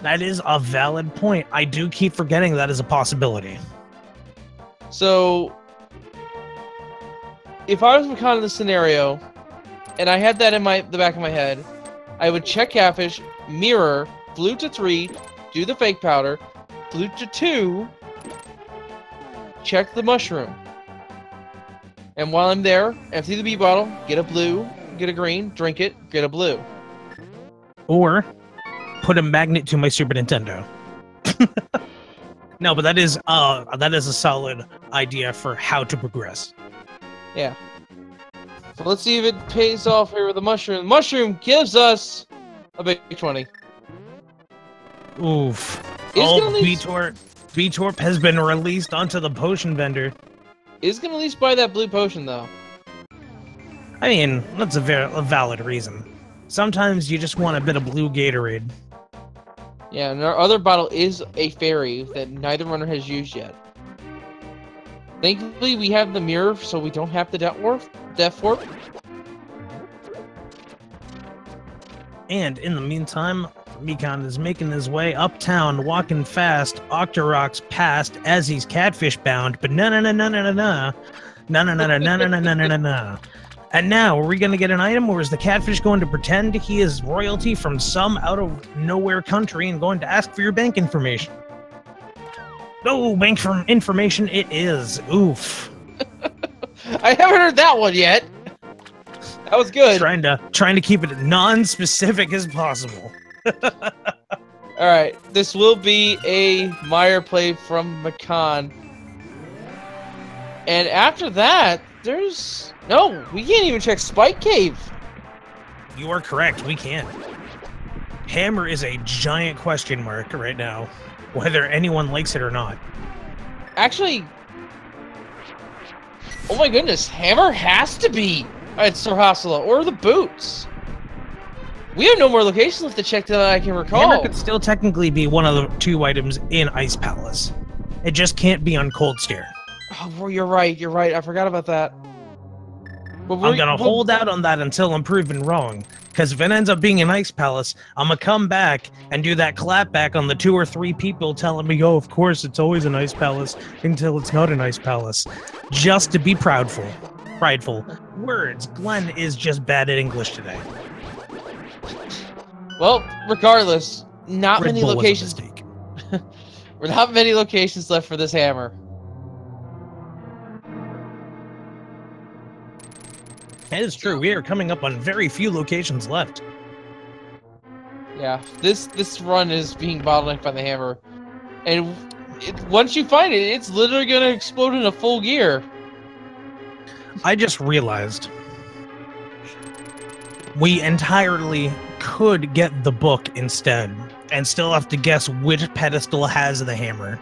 That is a valid point. I do keep forgetting that is a possibility. So, if I was Mikan in this scenario, and I had that in the back of my head, I would check Catfish, mirror, flute to 3, do the fake powder, flute to 2, check the mushroom. And while I'm there, empty the B bottle, get a blue, get a green, drink it, get a blue. Or put a magnet to my Super Nintendo. No, but that is a solid idea for how to progress. Yeah. So let's see if it pays off here with the mushroom. The mushroom gives us a big 20. Oof. Oh, B-Torp has been released onto the potion vendor. Is gonna at least buy that blue potion, though. I mean, that's a valid reason. Sometimes you just want a bit of blue Gatorade. Yeah, and our other bottle is a fairy that neither runner has used yet. Thankfully, we have the mirror, so we don't have the Death Warp. And in the meantime, Mikan is making his way uptown, walking fast, Octorock's past as he's catfish bound, but no. And now, are we going to get an item, or is the catfish going to pretend he is royalty from some out-of-nowhere country and going to ask for your bank information? No, bank information it is. Oof. I haven't heard that one yet. That was good. Trying to keep it non-specific as possible. Alright, this will be a Meyer play from Mikan. And after that, there's... No, we can't even check Spike Cave. You are correct, we can. Hammer is a giant question mark right now, whether anyone likes it or not. Actually... Oh my goodness, Hammer has to be at Sir Hassela, or the boots. We have no more locations left to check that I can recall. Hammer could still technically be one of the 2 items in Ice Palace. It just can't be on Cold Scare. Oh, well, you're right, I forgot about that. I'm gonna hold out on that until I'm proven wrong. Because if it ends up being an Ice Palace, I'm gonna come back and do that clap back on the 2 or 3 people telling me, oh, of course, it's always an Ice Palace until it's not an Ice Palace. Just to be prideful. Words. Glenn is just bad at English today. Well, regardless, not Red many Bull was a locations. mistake. We're not many locations left for this hammer. That is true. We are coming up on very few locations left. Yeah, this run is being bottlenecked by the hammer, and once you find it, it's literally gonna explode in a full gear. I just realized we entirely could get the book instead, and still have to guess which pedestal has the hammer.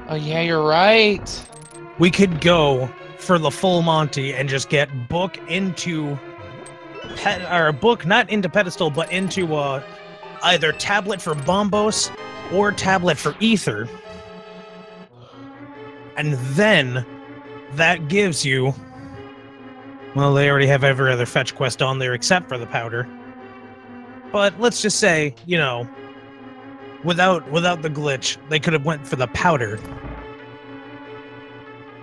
Oh yeah, you're right. We could go for the full Monty and just get book into book not into pedestal, but into either tablet for Bombos or tablet for Ether, and then that gives you. Well, they already have every other fetch quest on there except for the powder. But let's just say, you know, without the glitch, they could have went for the powder.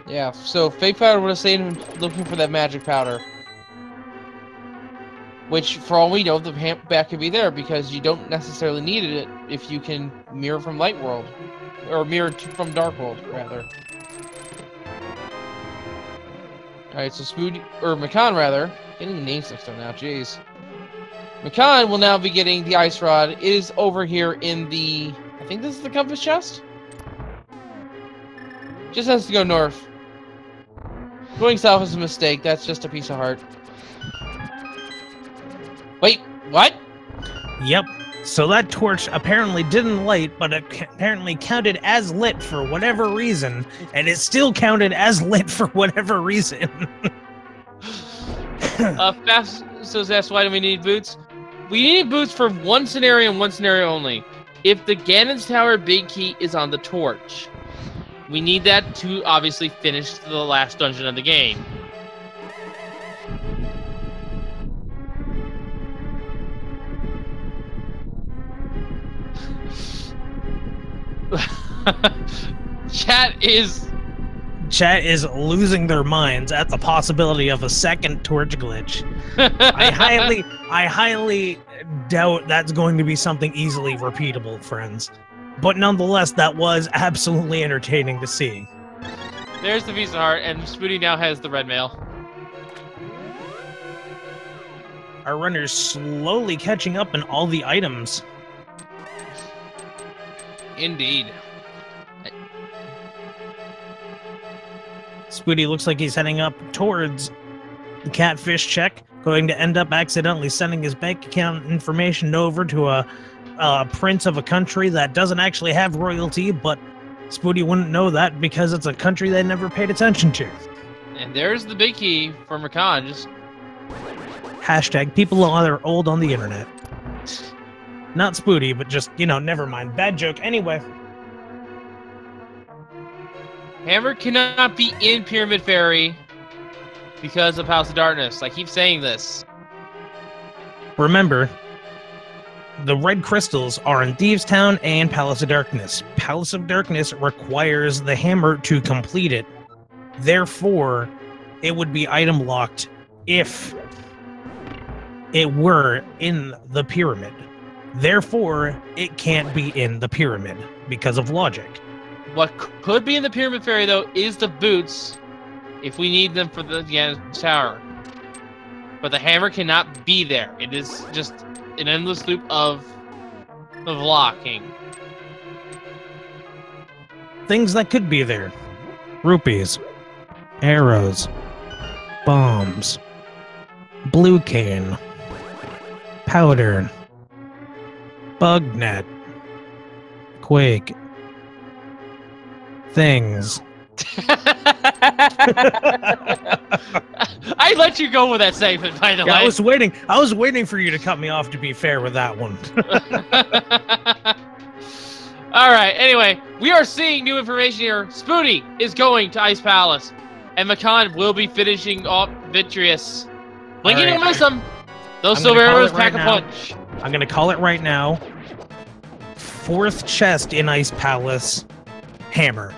Yeah, so Fake Powder would have stayed looking for that magic powder. Which, for all we know, the bat could be there because you don't necessarily need it if you can mirror from Light World. Or mirror from Dark World, rather. Alright, so Mikan, rather. Getting the names mixed up now, jeez. Mikan will now be getting the Ice Rod. It is over here in the... I think this is the compass chest? Just has to go north. Going south is a mistake. That's just a piece of heart. Wait, what? Yep. So that torch apparently didn't light, but it apparently counted as lit for whatever reason, and it still counted as lit for whatever reason. Fast says that's why do we need boots? We need boots for one scenario and one scenario only. If the Ganon's Tower big key is on the torch. We need that to obviously finish the last dungeon of the game. Chat is losing their minds at the possibility of a second torch glitch. I highly doubt that's going to be something easily repeatable, friends. But nonetheless, that was absolutely entertaining to see. There's the piece of heart, and Spooty now has the red mail. Our runner's slowly catching up in all the items. Indeed. Spooty looks like he's heading up towards the catfish check, going to end up accidentally sending his bank account information over to a prince of a country that doesn't actually have royalty, but Spooty wouldn't know that because it's a country they never paid attention to. And there's the big key for Mikan. Just hashtag people are old on the internet. Not Spooty, but just, you know, never mind. Bad joke. Anyway. Hammer cannot be in Pyramid Fairy because of House of Darkness. I keep saying this. Remember, the red crystals are in Thieves' Town and Palace of Darkness. Palace of Darkness requires the hammer to complete it. Therefore, it would be item locked if it were in the pyramid. Therefore, it can't be in the pyramid because of logic. What could be in the Pyramid Fairy, though, is the boots, if we need them for the Ganon's Tower. But the hammer cannot be there. It is just an endless loop of locking. Things that could be there. Rupees. Arrows. Bombs. Blue cane. Powder. Bug net. Quake. Things. I let you go with that statement, by the way. I was waiting for you to cut me off, to be fair with that one. All right, anyway, we are seeing new information here. Spooty is going to Ice Palace, and Mikan will be finishing off Vitreous. Blinking All and right. miss them. Those I'm silver gonna call arrows it right pack a now. punch. I'm gonna call it right now. 4th chest in Ice Palace. Hammer.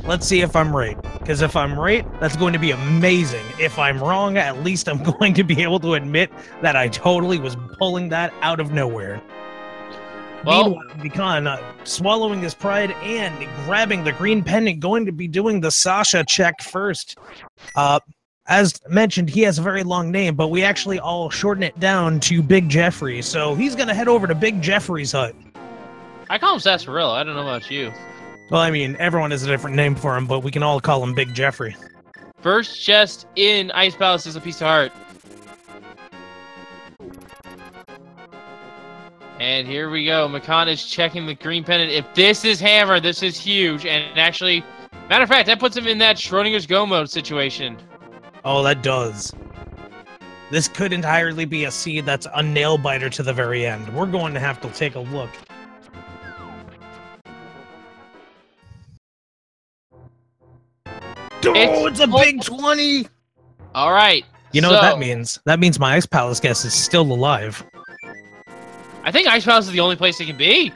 Let's see if I'm right. Because if I'm right, that's going to be amazing. If I'm wrong, at least I'm going to be able to admit that I totally was pulling that out of nowhere. Well- Meanwhile, Mikan, swallowing his pride and grabbing the green pendant, going to be doing the Sasha check first. As mentioned, he has a very long name, but we actually all shorten it down to Big Jeffrey. So he's going to head over to Big Jeffrey's hut. I call him Sarsaparilla. I don't know about you. Well, I mean, everyone has a different name for him, but we can all call him Big Jeffrey. First chest in Ice Palace is a piece of heart. And here we go. Mikan is checking the green pendant. If this is hammer, this is huge. And actually, matter of fact, that puts him in that Schrodinger's Go mode situation. Oh, that does. This could entirely be a seed that's a nail biter to the very end. We're going to have to take a look. It's a big 20! All right. You know what that means? That means my Ice Palace guest is still alive. I think Ice Palace is the only place it can be.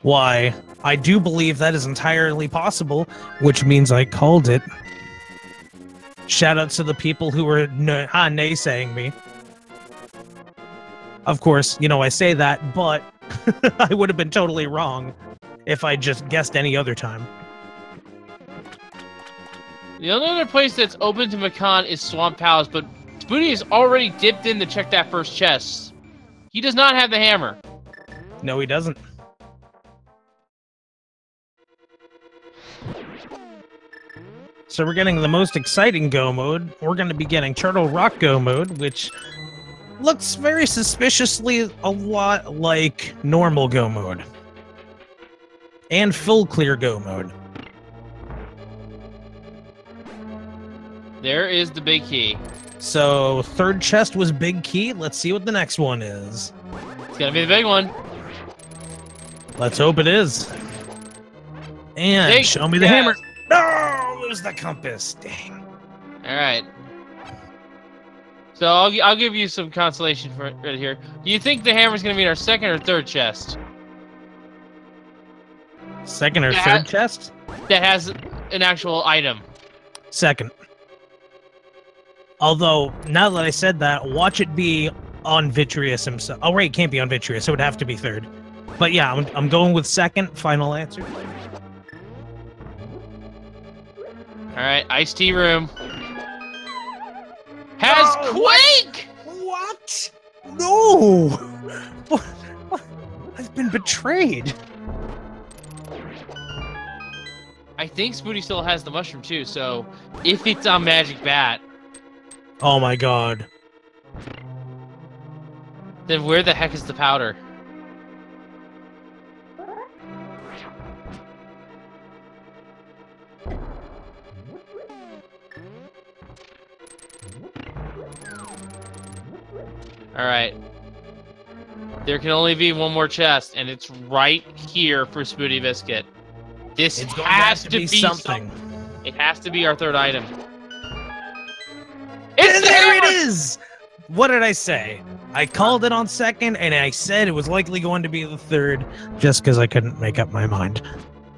Why, I do believe that is entirely possible, which means I called it. Shoutouts to the people who were naysaying me. Of course, you know, I say that, but I would have been totally wrong if I just guessed any other time. The only other place that's open to Mikan is Swamp Palace, but Spooty is already dipped in to check that first chest. He does not have the hammer. No, he doesn't. So we're getting the most exciting Go mode. We're going to be getting Turtle Rock Go mode, which looks very suspiciously a lot like normal Go mode. And full clear Go mode. There is the big key. So, 3rd chest was Big Key. Let's see what the next one is. It's gonna be the big one. Let's hope it is. And Big show me the chest. hammer. No! Lose the compass. Dang. All right. So I'll give you some consolation for right here. Do you think the hammer's gonna be in our 2nd or 3rd chest? 2nd or Yeah. 3rd chest? That has an actual item. 2nd. Although, now that I said that, watch it be on Vitreous himself. Oh, right, it can't be on Vitreous, so it would have to be 3rd. But yeah, I'm going with 2nd. Final answer. All right, iced tea room has Oh, Quake. What? No! I've been betrayed. I think Spooty still has the mushroom too. So if it's on Magic Bat, Oh my god. then where the heck is the powder? Alright. There can only be one more chest, and it's right here for SpootyBiscuit. This It's going has to to be be something. It has to be our 3rd item. And It's there it hammer! is! What did I say? I called it on 2nd, and I said it was likely going to be the 3rd, just because I couldn't make up my mind.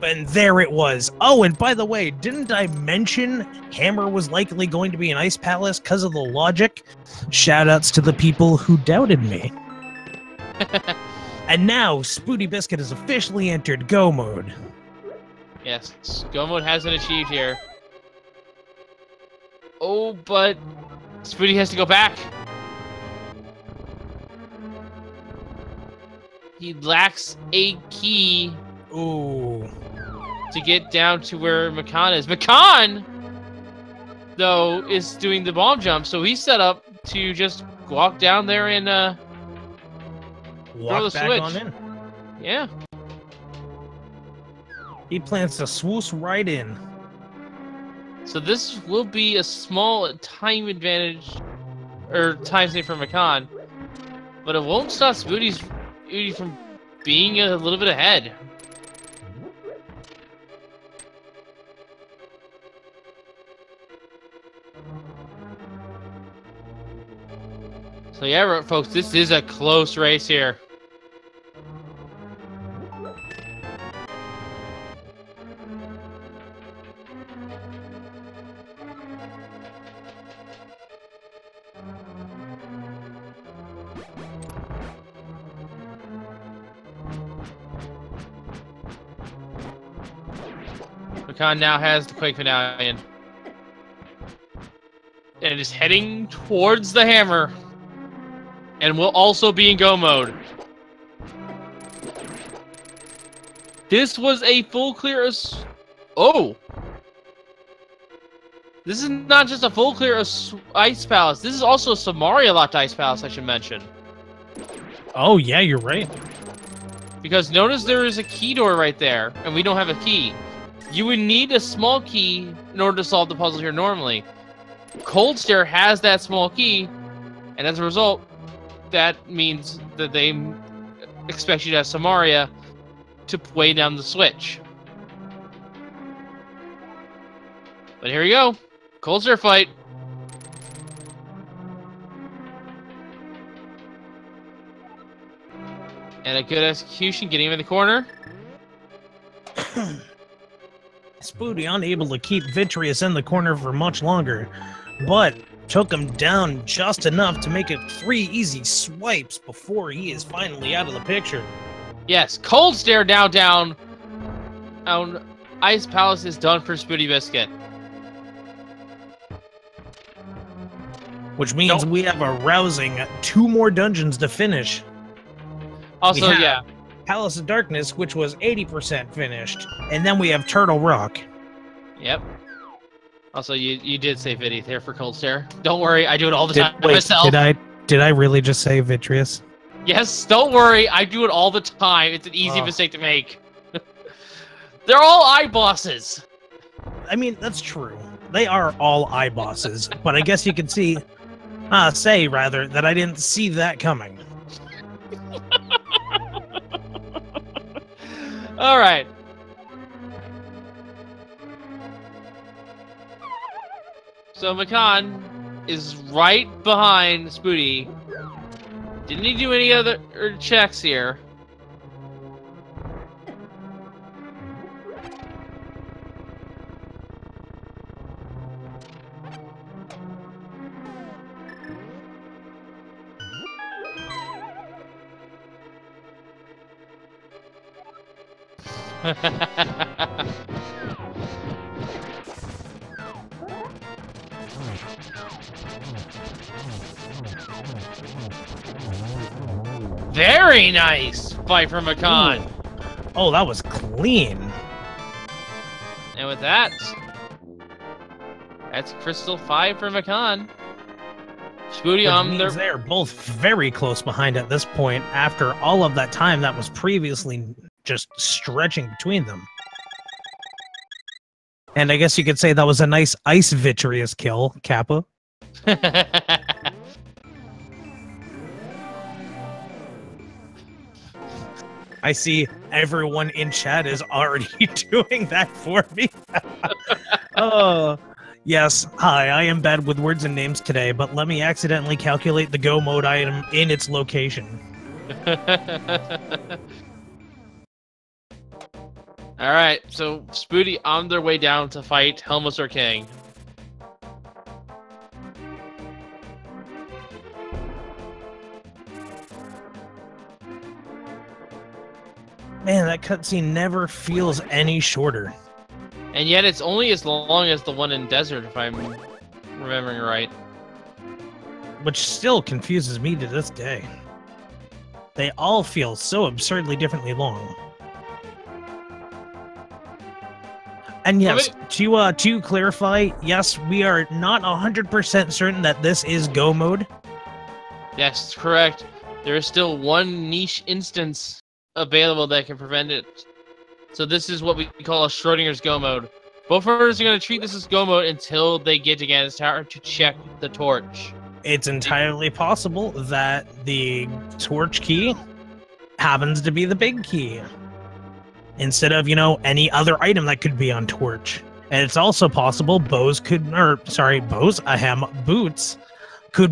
And there it was. Oh, and by the way, didn't I mention Hammer was likely going to be an Ice Palace because of the logic? Shoutouts to the people who doubted me. And now, SpootyBiscuit has officially entered Go mode. Yes, Go mode has been achieved here. Oh, but Spooty has to go back. He lacks a key. Ooh. To get down to where Mikan is. Mikan, though, is doing the bomb jump, so he's set up to just walk down there and throw the Walk back switch. on in. Yeah. He plans to swoosh right in. So this will be a small time advantage, or time save for Mikan, but it won't stop Spooty from being a little bit ahead. So yeah, folks, this is a close race here. Mikan now has the Quake Medallion. And is heading towards the hammer. And will also be in go mode. This was a full clear of... Oh! This is not just a full clear of Ice Palace. This is also a Samaria locked Ice Palace, I should mention. Oh, yeah, you're right. Because notice there is a key door right there, and we don't have a key. You would need a small key in order to solve the puzzle here normally. Cold Stare has that small key, and as a result, that means that they expect you to have Samaria to weigh down the switch. But here we go. Cold Stare fight. And a good execution, getting him in the corner. Spooty unable to keep Vitreous in the corner for much longer, but took him down just enough to make it 3 easy swipes before he is finally out of the picture. Yes, Cold Stare now down. Ice Palace is done for SpootyBiscuit. Which means we have a rousing 2 more dungeons to finish. Also, yeah. Palace of Darkness, which was 80% finished, and then we have Turtle Rock. Yep. Also, you did say Viddy there for Cold Stare. Don't worry, I do it all the time myself. Did I really just say Vitreous? Yes, don't worry, I do it all the time. It's an easy mistake to make. They're all iBosses. I mean, that's true. They are all iBosses, but I guess you could say that I didn't see that coming. All right. So Mikan is right behind Spooty. Didn't he do any other checks here? Very nice fight from Mikan. Oh, that was clean. And with that, that's Crystal 5 for Mikan. Spooty, they're both very close behind at this point after all of that time that was previously just stretching between them. And I guess you could say that was a nice Ice Vitreous kill, Kappa. I see everyone in chat is already doing that for me. Oh, yes. Hi, I am bad with words and names today, but let me accidentally calculate the go mode item in its location. Alright, so Spooty on their way down to fight Helmslor King. Man, that cutscene never feels any shorter. And yet it's only as long as the one in Desert, if I'm remembering right. which still confuses me to this day. They all feel so absurdly differently long. And yes, to clarify, yes, we are not 100% certain that this is Go mode. Yes, correct. There is still one niche instance available that can prevent it. So this is what we call a Schrodinger's Go mode. Both of us are going to treat this as Go mode until they get to Ganon's Tower to check the torch. It's entirely possible that the torch key happens to be the big key, instead of, you know, any other item that could be on torch. And it's also possible boots could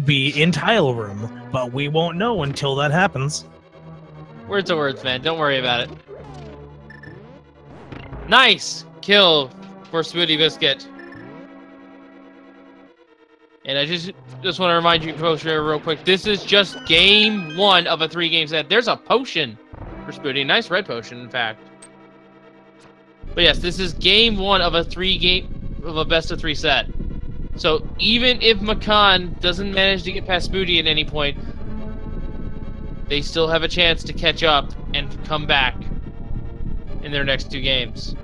be in tile room, but we won't know until that happens. Words are words, man. Don't worry about it. Nice kill for SpootyBiscuit. And I just want to remind you, folks, real quick, this is just game 1 of a 3-game set. There's a potion for Spooty. Nice red potion, in fact. But yes, this is game 1 of a best of 3 set. So even if Mikan doesn't manage to get past Spooty at any point, they still have a chance to catch up and come back in their next 2 games.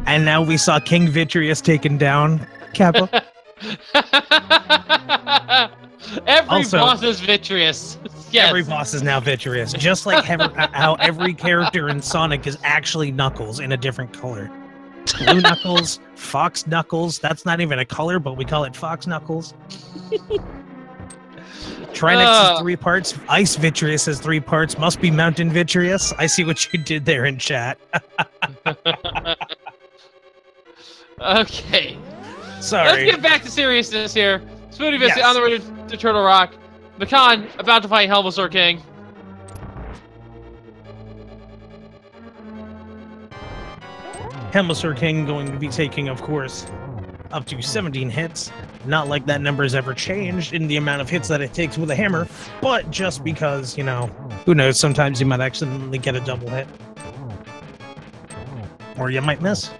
And now we saw King Vitreous taken down, Kappa. Every boss is Vitreous. Yes. Every boss is now Vitreous, just like how every character in Sonic is actually Knuckles in a different color. Blue Knuckles, Fox Knuckles, that's not even a color, but we call it Fox Knuckles. Trinix is 3 parts, Ice Vitreous has 3 parts, must be Mountain Vitreous. I see what you did there in chat. Okay. Sorry. Let's get back to seriousness here. SpootyBiscuit on the way to Turtle Rock. Mikan about to fight Helmosaur King. Helmosaur King going to be taking, of course, up to 17 hits. Not like that number has ever changed in the amount of hits that it takes with a hammer, but just because, you know, who knows, sometimes you might accidentally get a double hit. Or you might miss.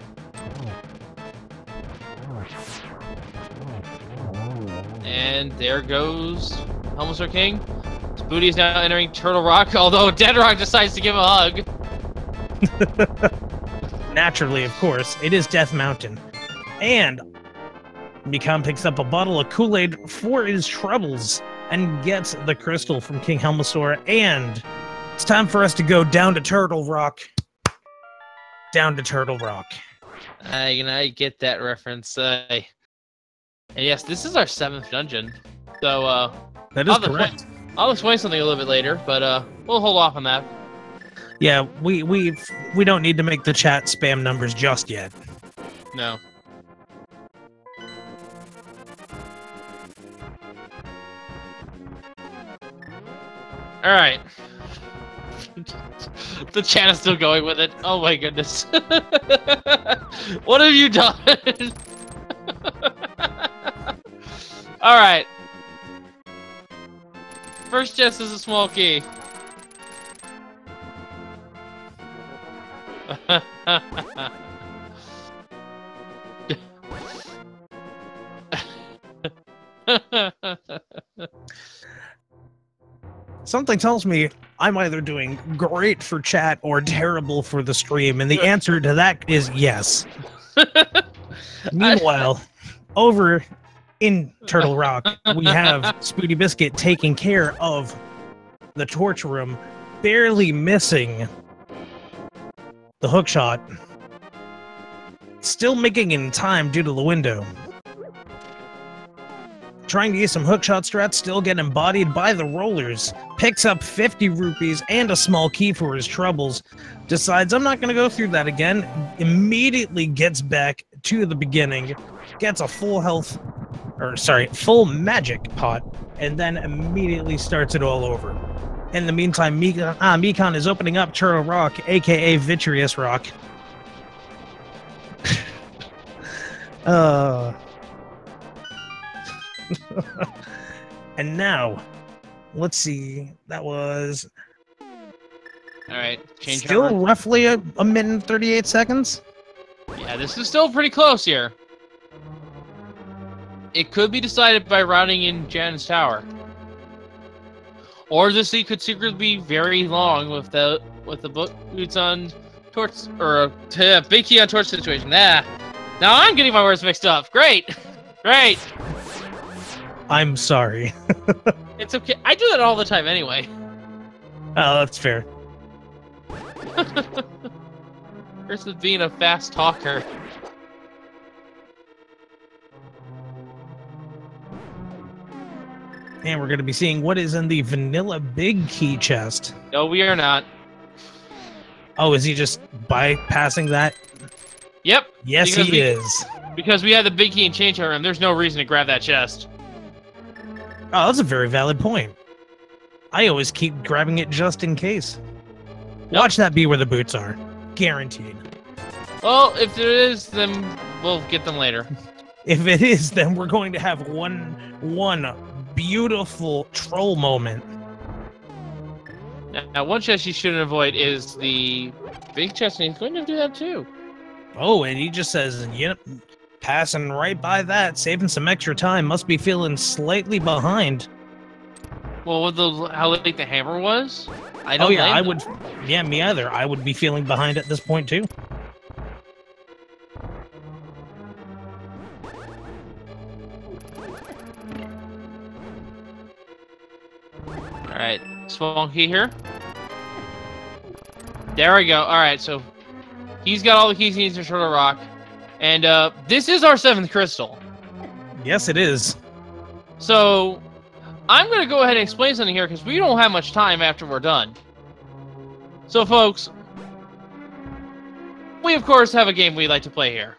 And there goes Helmosaur King. Spooty is now entering Turtle Rock, although Dead Rock decides to give a hug. Naturally, of course, it is Death Mountain. And Mikan picks up a bottle of Kool-Aid for his troubles and gets the crystal from King Helmosaur. And it's time for us to go down to Turtle Rock. Down to Turtle Rock. I get that reference. And yes, this is our 7th dungeon. So, that is correct. I'll explain something a little bit later, but we'll hold off on that. Yeah, we don't need to make the chat spam numbers just yet. No. All right. The chat is still going with it. Oh my goodness. What have you done? All right. First chest is a small key. Something tells me I'm either doing great for chat or terrible for the stream, and the answer to that is yes. Meanwhile, over in Turtle Rock, we have SpootyBiscuit taking care of the torch room, barely missing the hook shot. Still making it in time due to the window. Trying to use some hookshot strats, still getting embodied by the rollers. Picks up 50 rupees and a small key for his troubles. Decides, I'm not going to go through that again. Immediately gets back to the beginning. Gets a full magic pot. And then immediately starts it all over. In the meantime, Mikan is opening up Turtle Rock, aka Vitreous Rock. And now, let's see. That was all right. Still roughly a minute and 38 seconds. Yeah, this is still pretty close here. it could be decided by routing in Jan's tower. Or the sea could secretly be very long with the boots on torch or a big key on torch situation. Now I'm getting my words mixed up. Great, great. I'm sorry. It's okay. I do that all the time anyway. Oh, that's fair. Versus being a fast talker. And we're going to be seeing what is in the vanilla big key chest. No, we are not. Oh, is he just bypassing that? Yep. Yes, he is. Because we had the big key and change room, there's no reason to grab that chest. Oh, that's a very valid point. I always keep grabbing it just in case. Nope. Watch that be where the boots are. Guaranteed. Well, if there is, then we'll get them later. If it is, then we're going to have one beautiful troll moment. Now, one chest you shouldn't avoid is the big chest, and he's going to do that too. Oh, and he just says, yep, passing right by that, saving some extra time, must be feeling slightly behind. Well, with how late the hammer was? I don't Oh, yeah, blame them. yeah, me either. I would be feeling behind at this point, too. Alright, small key here. There we go. Alright, so he's got all the keys he needs to Turtle Rock. And this is our 7th crystal. Yes, it is. So I'm going to go ahead and explain something here because we don't have much time after we're done. So folks, we of course have a game we like to play here.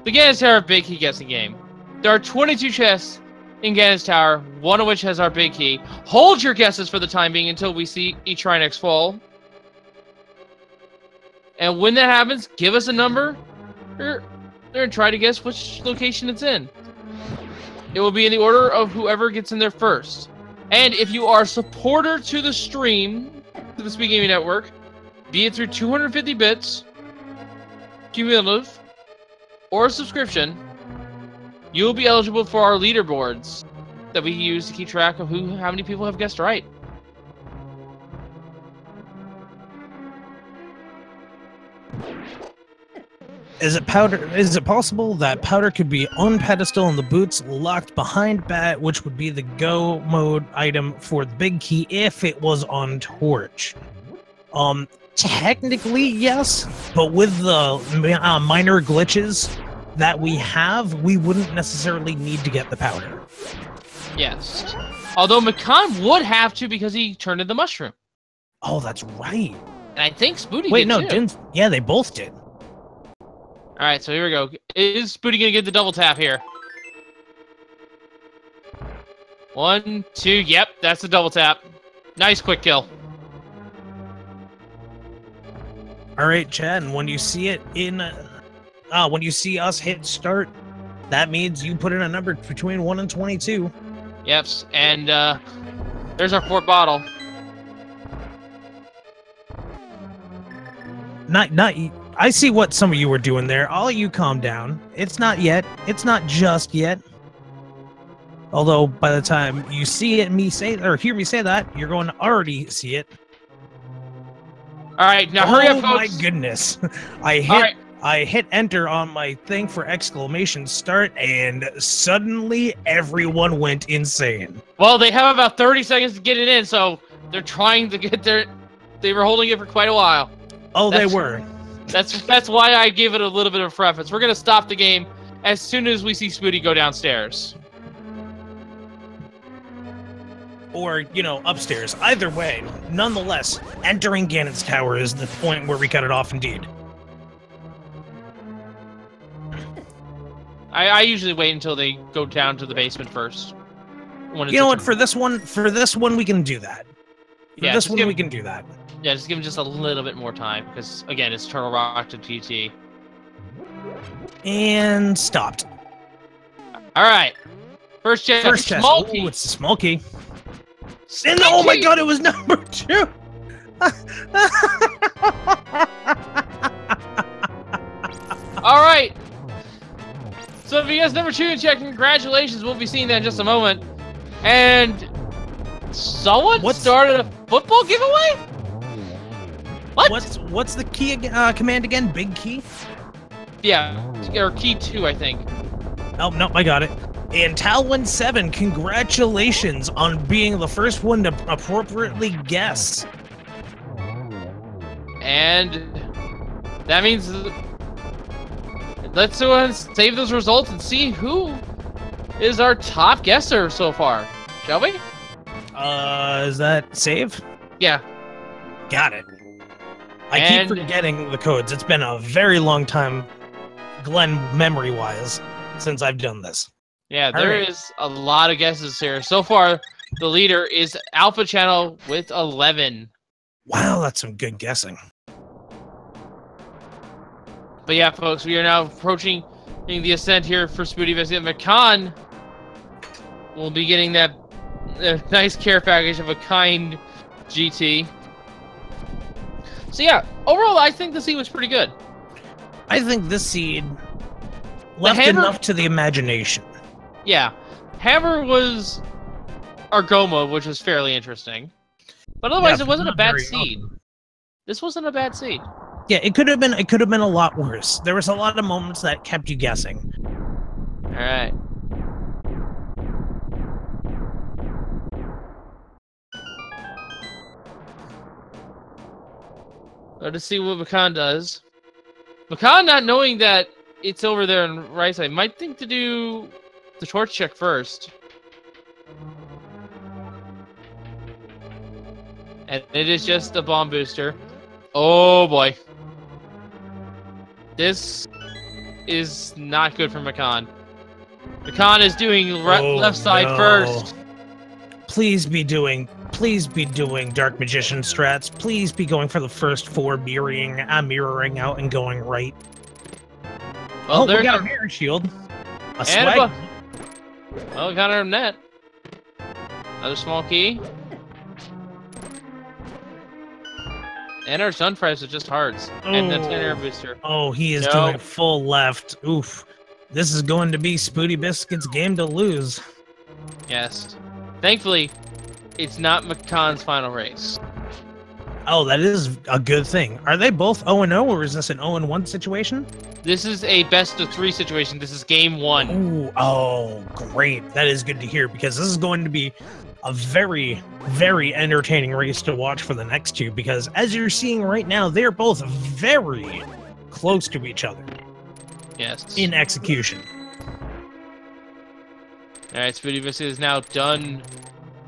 The Ganon's Tower Big Key Guessing Game. There are 22 chests in Ganon's Tower, one of which has our big key. Hold your guesses for the time being until we see each Rhinox fall. And when that happens, give us a number and try to guess which location it's in. It will be in the order of whoever gets in there first. And if you are a supporter to the stream, to the Speed Gaming Network, be it through 250 bits, cumulative, or a subscription, you will be eligible for our leaderboards that we use to keep track of how many people have guessed right. Is it possible that powder could be on pedestal and the boots locked behind bat, which would be the go mode item for the big key if it was on torch? Technically, yes, but with the minor glitches that we have, we wouldn't necessarily need to get the powder. Yes. Although Mikan would have to because he turned into the mushroom. Oh, that's right. And I think Spooty Wait, did no, too. didn't. Yeah, they both did. Alright, so here we go. Is Spooty gonna get the double tap here? 1, 2, yep, that's the double tap. Nice quick kill. All right, Chad, and when you see it in, when you see us hit start, that means you put in a number between 1 and 22. Yep, and there's our 4th bottle. I see what some of you were doing there. All of you calm down. It's not yet. It's not just yet. Although by the time you see it, hear me say that, you're going to already see it. All right, now hurry up, folks. Oh my goodness! I hit enter on my thing for exclamation start, and suddenly everyone went insane. Well, they have about 30 seconds to get it in, so they're trying to get their. They were holding it for quite a while. Oh, they were. That's why I gave it a little bit of preference. We're gonna stop the game as soon as we see Spooty go downstairs. Or, upstairs. Either way, nonetheless, entering Ganon's Tower is the point where we cut it off indeed. I usually wait until they go down to the basement first. You know what? For this one, we can do that. Yeah, we can do that. Yeah, just give him just a little bit more time, because, again, it's Turtle Rock to TT. And stopped. Alright. First chest. Small key. Ooh, it's a small key. And oh my god, it was number 2! Alright. So So if you guys number 2 in chat, congratulations. We'll be seeing that in just a moment. And someone started a football giveaway? What? What's the key command again? Big key? Yeah, or key 2, I think. Oh, no, I got it. And Tal17, congratulations on being the first one to appropriately guess. And that means let's go ahead and save those results and see who is our top guesser so far. Shall we? Is that save? Yeah. Got it. I keep forgetting the codes. It's been a very long time, Glenn, memory-wise, since I've done this. Yeah, there is a lot of guesses here. So far, the leader is Alpha Channel with 11. Wow, that's some good guessing. But yeah, folks, we are now approaching the ascent here for SpootyBiscuit. Mikan will be getting that nice care package of a kind GT. So yeah, overall, I think the seed was pretty good. I think this seed left enough to the imagination. Yeah, Hammer was Argoma, which was fairly interesting. But otherwise, it wasn't a bad seed. This wasn't a bad seed. Yeah, it could have been. It could have been a lot worse. There was a lot of moments that kept you guessing. All right. Let's see what Mikan does. Mikan, not knowing that it's over there on the right side, might think to do the torch check first. And it is just a bomb booster. Oh boy. This is not good for Mikan. Mikan is doing left side first. Please be doing Dark Magician strats. Please be going for the first 4 mirroring out and going right. Well, we got a mirror shield. A swag. Well, we got our net. Another small key. And our Sunfries are just hearts. And the 10 air booster. Oh, he is doing full left. Oof. This is going to be SpootyBiscuit's game to lose. Yes. Thankfully, it's not Mikan's final race. Oh, that is a good thing. Are they both 0-0, or is this an 0-1 situation? This is a best-of-3 situation. This is game 1. Ooh, oh, great. That is good to hear, because this is going to be a very, very entertaining race to watch for the next 2, because as you're seeing right now, they're both very close to each other. Yes. In execution. Alright, SpootyBiscuit is now done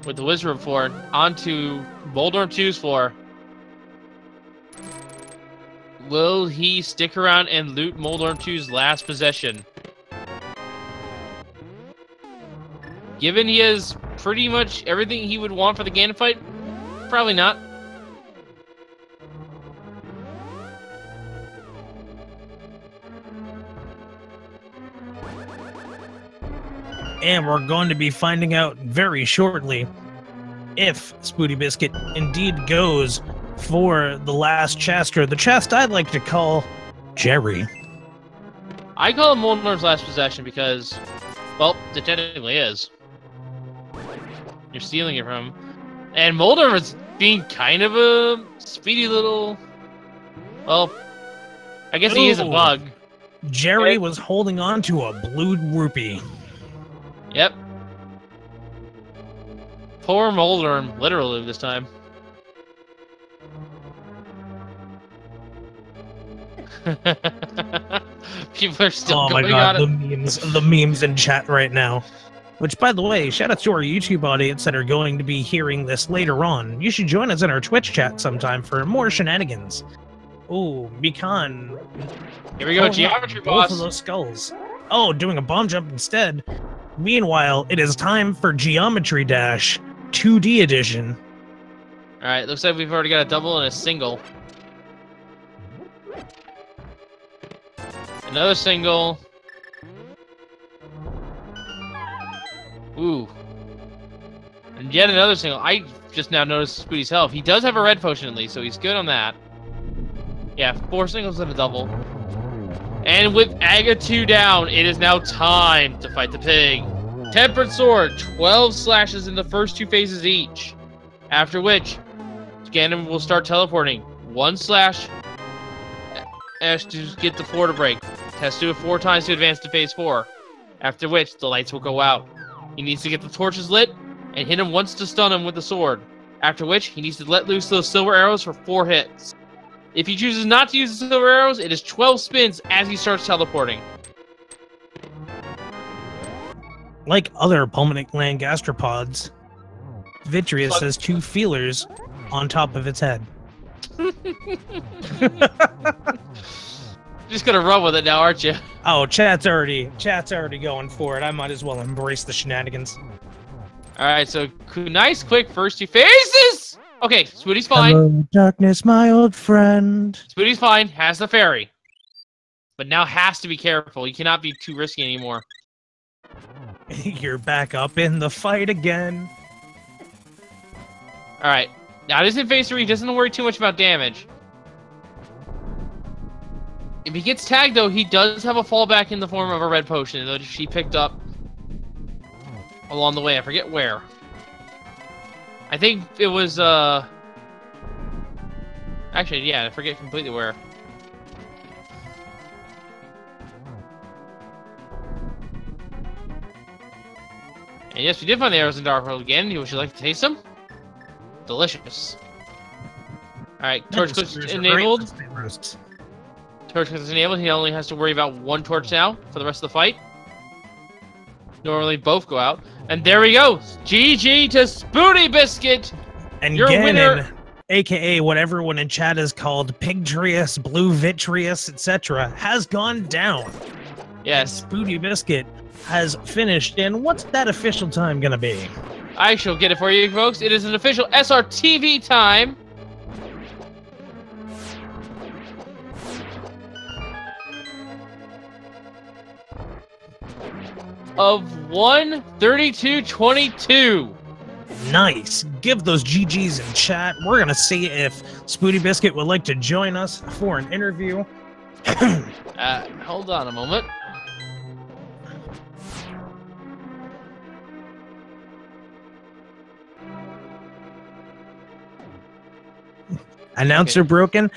with the Wizard floor. On to Moldorm 2's floor. Will he stick around and loot Moldorm 2's last possession? Given he has pretty much everything he would want for the Ganon fight, probably not. And we're going to be finding out very shortly if SpootyBiscuit indeed goes for the last chest, or the chest I'd like to call Jerry. I call him Moldorm's last possession because, well, it technically is. You're stealing it from him. And Moldorm is being kind of a speedy little... Well, I guess he is a bug. Jerry was holding on to a blue rupee. Yep. Poor Moldorm, literally this time. People are still going on it. The memes in chat right now. Which, by the way, shout out to our YouTube audience that are going to be hearing this later on. You should join us in our Twitch chat sometime for more shenanigans. Ooh, Mikan. Here we go, Geometry Boss. Both of those skulls. Oh, doing a bomb jump instead. Meanwhile, it is time for Geometry Dash 2D edition. Alright, looks like we've already got a double and a single. Another single. Ooh. And yet another single. I just now noticed Spooty's health. He does have a red potion at least, so he's good on that. Yeah, 4 singles and a double. And with Aga 2 down, it is now time to fight the pig. Tempered Sword, 12 slashes in the first 2 phases each. After which, Ganon will start teleporting. 1 slash has to get the floor to break. Has to do it 4 times to advance to phase 4. After which, the lights will go out. He needs to get the torches lit and hit him once to stun him with the sword. After which, he needs to let loose those silver arrows for 4 hits. If he chooses not to use the silver arrows, it is 12 spins as he starts teleporting. Like other pulmonic gland gastropods, Vitreous has 2 feelers on top of its head. Just gonna run with it now, aren't you? Oh, chat's already going for it. I might as well embrace the shenanigans. Alright, so nice quick first 2 phases! Okay, Spooty's fine. Hello, darkness, my old friend. Spooty's fine, has the fairy. But now has to be careful. You cannot be too risky anymore. You're back up in the fight again. Alright, now this is in phase 3, he doesn't worry too much about damage. If he gets tagged, though, he does have a fallback in the form of a red potion that she picked up along the way. I forget where. I think it was, actually, yeah, I forget completely where. And yes, we did find the arrows in Dark World again. Would you like to taste them? Delicious. Alright, torch click enabled. Torch click is enabled. He only has to worry about 1 torch now for the rest of the fight. Normally both go out. And there we go. GG to SpootyBiscuit. And your Ganon, winner, aka what everyone in chat is called Pigtreous, Blue Vitreous, etc., has gone down. Yes. SpootyBiscuit has finished. And what's that official time gonna be? I shall get it for you, folks. It is an official SRTV time. Of 1:32:22. Nice. Give those GGs in chat. We're gonna see if SpootyBiscuit would like to join us for an interview. Hold on a moment. Announcer broken.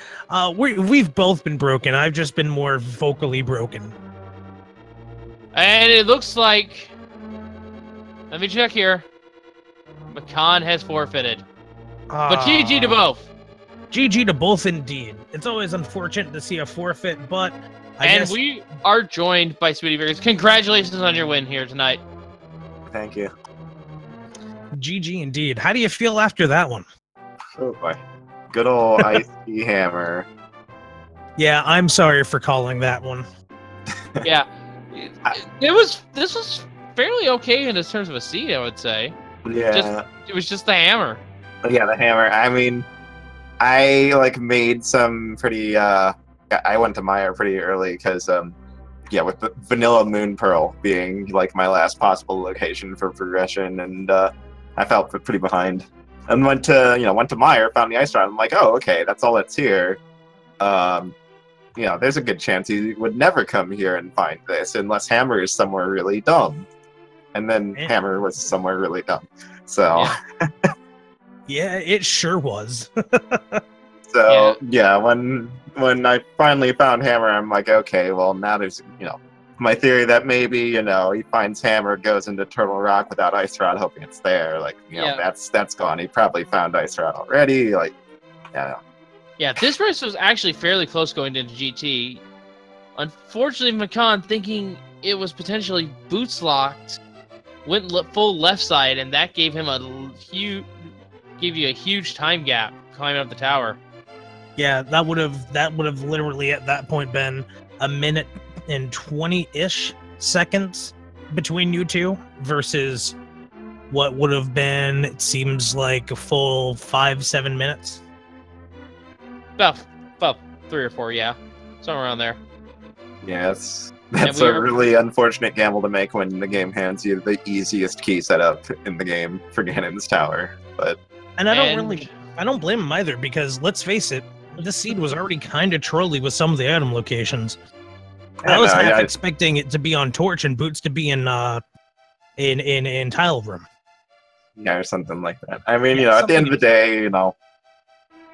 We've both been broken. I've just been more vocally broken. And it looks like... Let me check here. Mikan has forfeited. But GG to both. GG to both indeed. It's always unfortunate to see a forfeit, but I guess... we are joined by SpootyBiscuit. Congratulations on your win here tonight. Thank you. GG indeed. How do you feel after that one? Oh boy. Good old icy hammer. Yeah, I'm sorry for calling that one. Yeah. This was fairly okay in terms of a seed, I would say. Yeah. It was just the hammer. Yeah, the hammer. I mean, I made some pretty I went to Meyer pretty early because yeah, with the Vanilla Moon Pearl being my last possible location for progression, and I felt pretty behind. And went to Meyer, found the ice rod. I'm like, oh, okay, that's all that's here. There's a good chance he would never come here and find this unless Hammer is somewhere really dumb. And then Hammer was somewhere really dumb. So yeah, it sure was. So yeah, when I finally found Hammer, I'm like, okay, well now there's my theory that maybe he finds Hammer, goes into Turtle Rock without Ice Rod, hoping it's there. That's gone. He probably found Ice Rod already. Yeah, this race was actually fairly close going into GT. Unfortunately, Mikan, thinking it was potentially boots locked, went full left side, and that gave him a huge time gap climbing up the tower. Yeah, that would have literally at that point been a minute and 20-ish seconds between you two versus what would have been, it seems like, a full 5-7 minutes. About 3 or 4, yeah, somewhere around there. Yeah, that's a really unfortunate gamble to make when the game hands you the easiest key setup in the game for Ganon's tower. And I don't blame him either, because let's face it, this seed was already kind of trolly with some of the item locations. I was half expecting it to be on Torch and Boots to be in Tile Room. Yeah, or something like that. I mean, at the end of the day,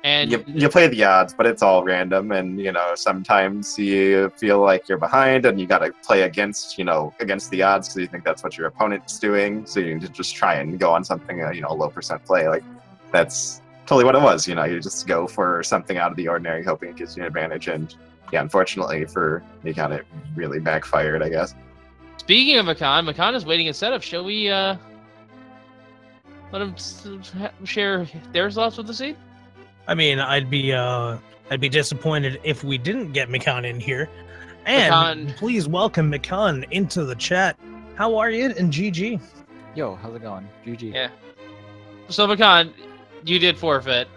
and you play the odds, but it's all random, and sometimes you feel like you're behind, and you got to play against the odds because you think that's what your opponent's doing. So you just try and go on something, low percent play. Like that's totally what it was. You just go for something out of the ordinary, hoping it gives you an advantage. And yeah, unfortunately for Mikan, it really backfired, I guess. Speaking of Mikan is waiting in setup. Shall we let him share their thoughts with the scene? I mean, I'd be disappointed if we didn't get Mikan in here. And please welcome Mikan into the chat. How are you? And GG. Yo, how's it going? GG. Yeah. So Mikan, you did forfeit,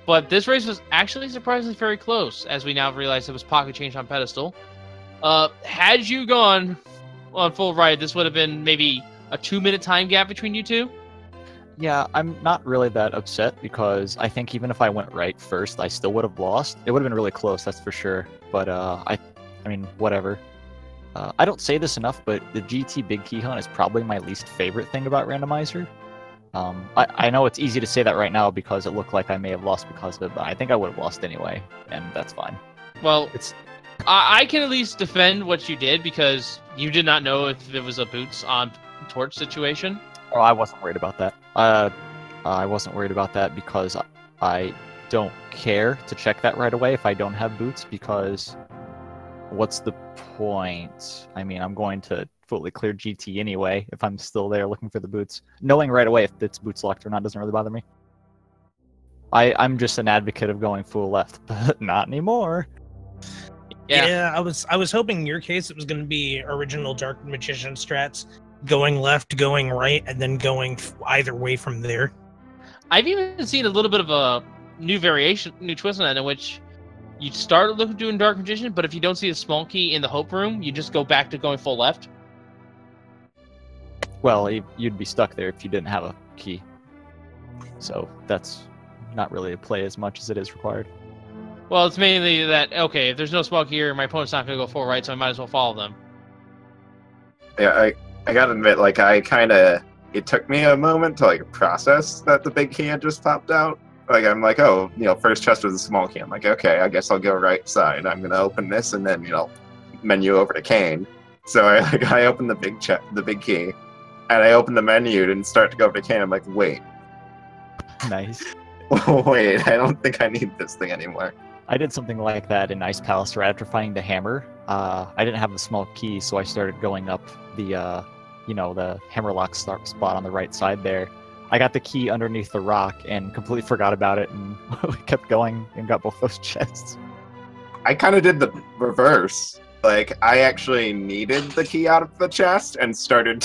but this race was actually surprisingly very close, as we now realize it was pocket change on pedestal. Had you gone on full ride, this would have been maybe a 2-minute time gap between you two. Yeah, I'm not really that upset because I think even if I went right first, I still would have lost. It would have been really close, that's for sure. But I mean, whatever. I don't say this enough, but the GT Big Key Hunt is probably my least favorite thing about Randomizer. I know it's easy to say that right now because it looked like I may have lost because of it, but I think I would have lost anyway, and that's fine. Well, I can at least defend what you did because you did not know if it was a Boots on Torch situation. Oh, I wasn't worried about that. I wasn't worried about that because I don't care to check that right away if I don't have Boots, because what's the point? I mean, I'm going to fully clear GT anyway if I'm still there looking for the Boots. Knowing right away if it's Boots locked or not doesn't really bother me. I'm just an advocate of going full left, but not anymore. Yeah, I was hoping in your case it was going to be original Dark Magician strats, going left, going right, and then going either way from there. I've even seen a little bit of a new variation, new twist on that, in which you start doing Dark Magician, but if you don't see a small key in the Hope Room, you just go back to going full left. Well, you'd be stuck there if you didn't have a key. So that's not really a play as much as it is required. Well, it's mainly that, okay, if there's no smoke here, my opponent's not going to go full right, so I might as well follow them. Yeah, I gotta admit, it took me a moment to, process that the big key had just popped out. I'm like, oh, first chest was a small key. I'm like, okay, I guess I'll go right side. I'm gonna open this and then, menu over to Kane. So I opened the big key, and I opened the menu and start to go over to Kane. I'm like, wait. Nice. Wait, I don't think I need this thing anymore. I did something like that in Ice Palace right after finding the hammer. I didn't have the small key, so I started going up the, the hammerlock spot on the right side there. I got the key underneath the rock and completely forgot about it, and we kept going and got both those chests. I kind of did the reverse. I actually needed the key out of the chest and started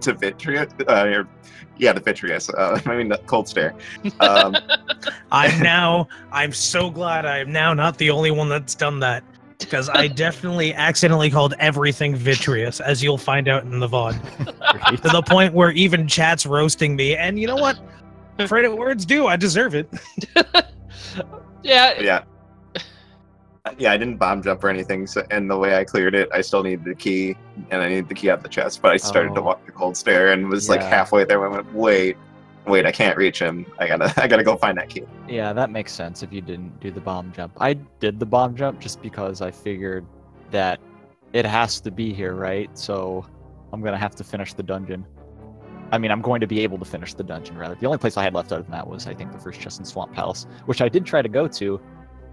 to Vitreous. The Vitreous. The Cold Stare. I'm so glad I'm now not the only one that's done that, because I definitely accidentally called everything Vitreous, as you'll find out in the VOD. To the point where even chat's roasting me, and you know what? Credit where it's due, I deserve it. Yeah. Yeah, I didn't bomb jump or anything, and the way I cleared it, I still needed the key, and I needed the key out the chest, but I started to walk the Cold Stare and was halfway there when I went, wait, I can't reach him. I gotta go find that key. Yeah, that makes sense if you didn't do the bomb jump. I did the bomb jump just because I figured that it has to be here, right? So I'm gonna have to finish the dungeon. I mean, I'm going to be able to finish the dungeon, rather. The only place I had left other than that was, I think, the first chest in Swamp Palace, which I did try to go to,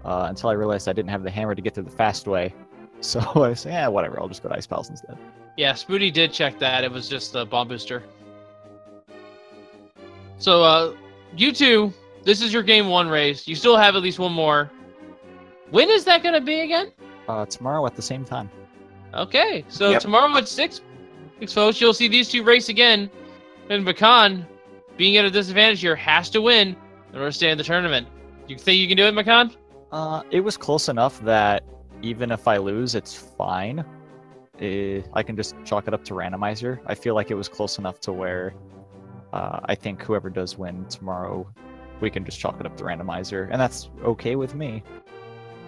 until I realized I didn't have the hammer to get through the fast way. So I was like, whatever, I'll just go to Ice Palace instead. Yeah, Spooty did check that. It was just the bomb booster. So, you two, this is your game 1 race. You still have at least one more. When is that going to be again? Tomorrow at the same time. Okay, so tomorrow at 6, folks, you'll see these two race again. And Mikan, being at a disadvantage here, has to win in order to stay in the tournament. You think you can do it, Mikan? It was close enough that even if I lose, it's fine. I can just chalk it up to Randomizer. I feel like it was close enough to where I think whoever does win tomorrow, we can just chalk it up to Randomizer, and that's okay with me.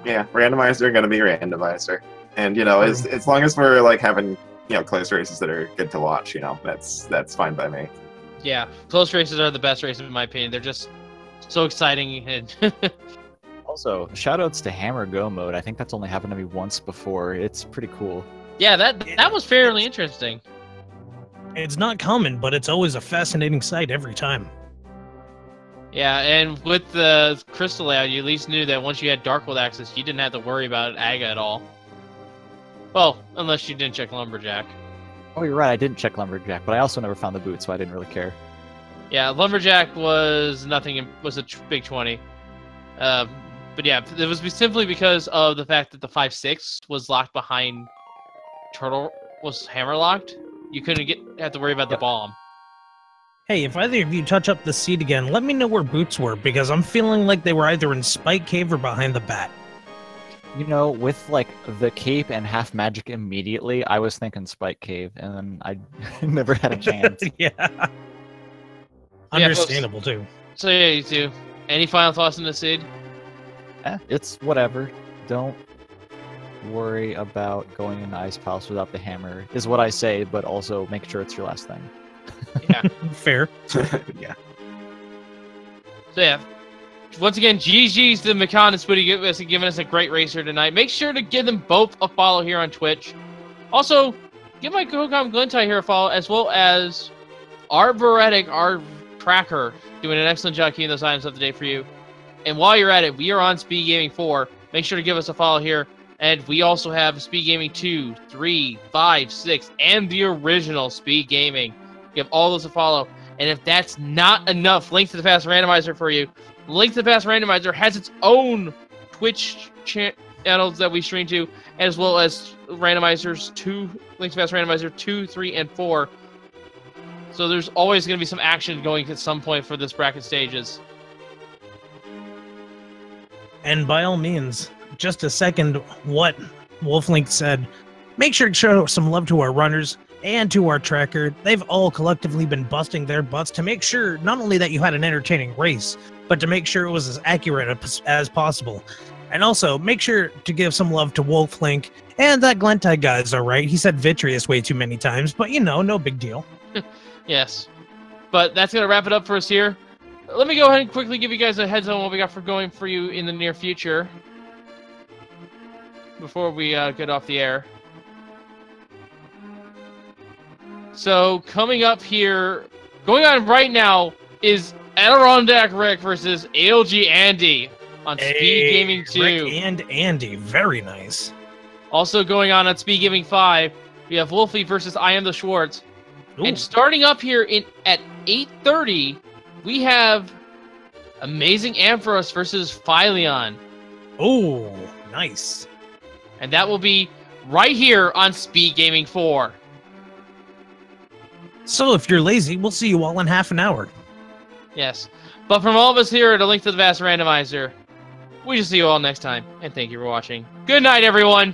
Yeah, Randomizer gonna be Randomizer. And as long as we're like having close races that are good to watch, that's fine by me. Yeah, close races are the best races in my opinion. They're just so exciting and. Also, shoutouts to Hammer Go mode. I think that's only happened to me once before. It's pretty cool. Yeah, that was fairly interesting. It's not common, but it's always a fascinating sight every time. Yeah, and with the crystal layout, you at least knew that once you had Darkwood access, you didn't have to worry about Aga at all. Well, unless you didn't check Lumberjack. Oh, you're right. I didn't check Lumberjack, but I also never found the boot, so I didn't really care. Yeah, Lumberjack was nothing. Was a big 20. But yeah, it was simply because of the fact that the 5.6 was locked behind Turtle was hammer locked. You couldn't have to worry about the bomb. Hey, if either of you touch up the seat again, let me know where boots were, because I'm feeling like they were either in Spike Cave or behind the bat. With like the cape and half magic immediately, I was thinking Spike Cave, and then I never had a chance. Yeah. Understandable, too. So yeah, you two. Any final thoughts on the seed? It's whatever. Don't worry about going in the ice palace without the hammer, is what I say, but also make sure it's your last thing. Yeah. Fair. Yeah. So yeah. Once again, GG's to Mikan and SpootyBiscuit giving us a great racer tonight. Make sure to give them both a follow here on Twitch. Also, give my Kokam Glintai here a follow, as well as our Veretic, our tracker, doing an excellent job keeping those items up to date for you. And while you're at it, we are on Speed Gaming 4. Make sure to give us a follow here. And we also have Speed Gaming 2, 3, 5, 6, and the original Speed Gaming. Give all those a follow. And if that's not enough, Link to the Past Randomizer for you. Link to the Past Randomizer has its own Twitch channels that we stream to, as well as Randomizers 2, Link to the Past Randomizer 2, 3, and 4. So there's always going to be some action going at some point for this bracket stages. And by all means, just to second what Wolflink said, make sure to show some love to our runners and to our tracker. They've all collectively been busting their butts to make sure not only that you had an entertaining race, but to make sure it was as accurate as possible. And also, make sure to give some love to Wolflink, and that Glentai guy's alright. He said vitreous way too many times, but no big deal. Yes. But that's going to wrap it up for us here. Let me go ahead and quickly give you guys a heads on what we got going for you in the near future before we get off the air. So coming up here, going on right now, is Adirondack Rick versus ALG Andy on Speed Gaming 2. Rick and Andy, very nice. Also going on Speed Gaming 5, we have Wolfie versus I Am the Schwartz. Ooh. And starting up here at 8:30, we have Amazing Ampharos versus Phyleon. Oh, nice. And that will be right here on Speed Gaming 4. So if you're lazy, we'll see you all in half an hour. Yes. But from all of us here at A Link to the Vast Randomizer, we shall see you all next time. And thank you for watching. Good night, everyone.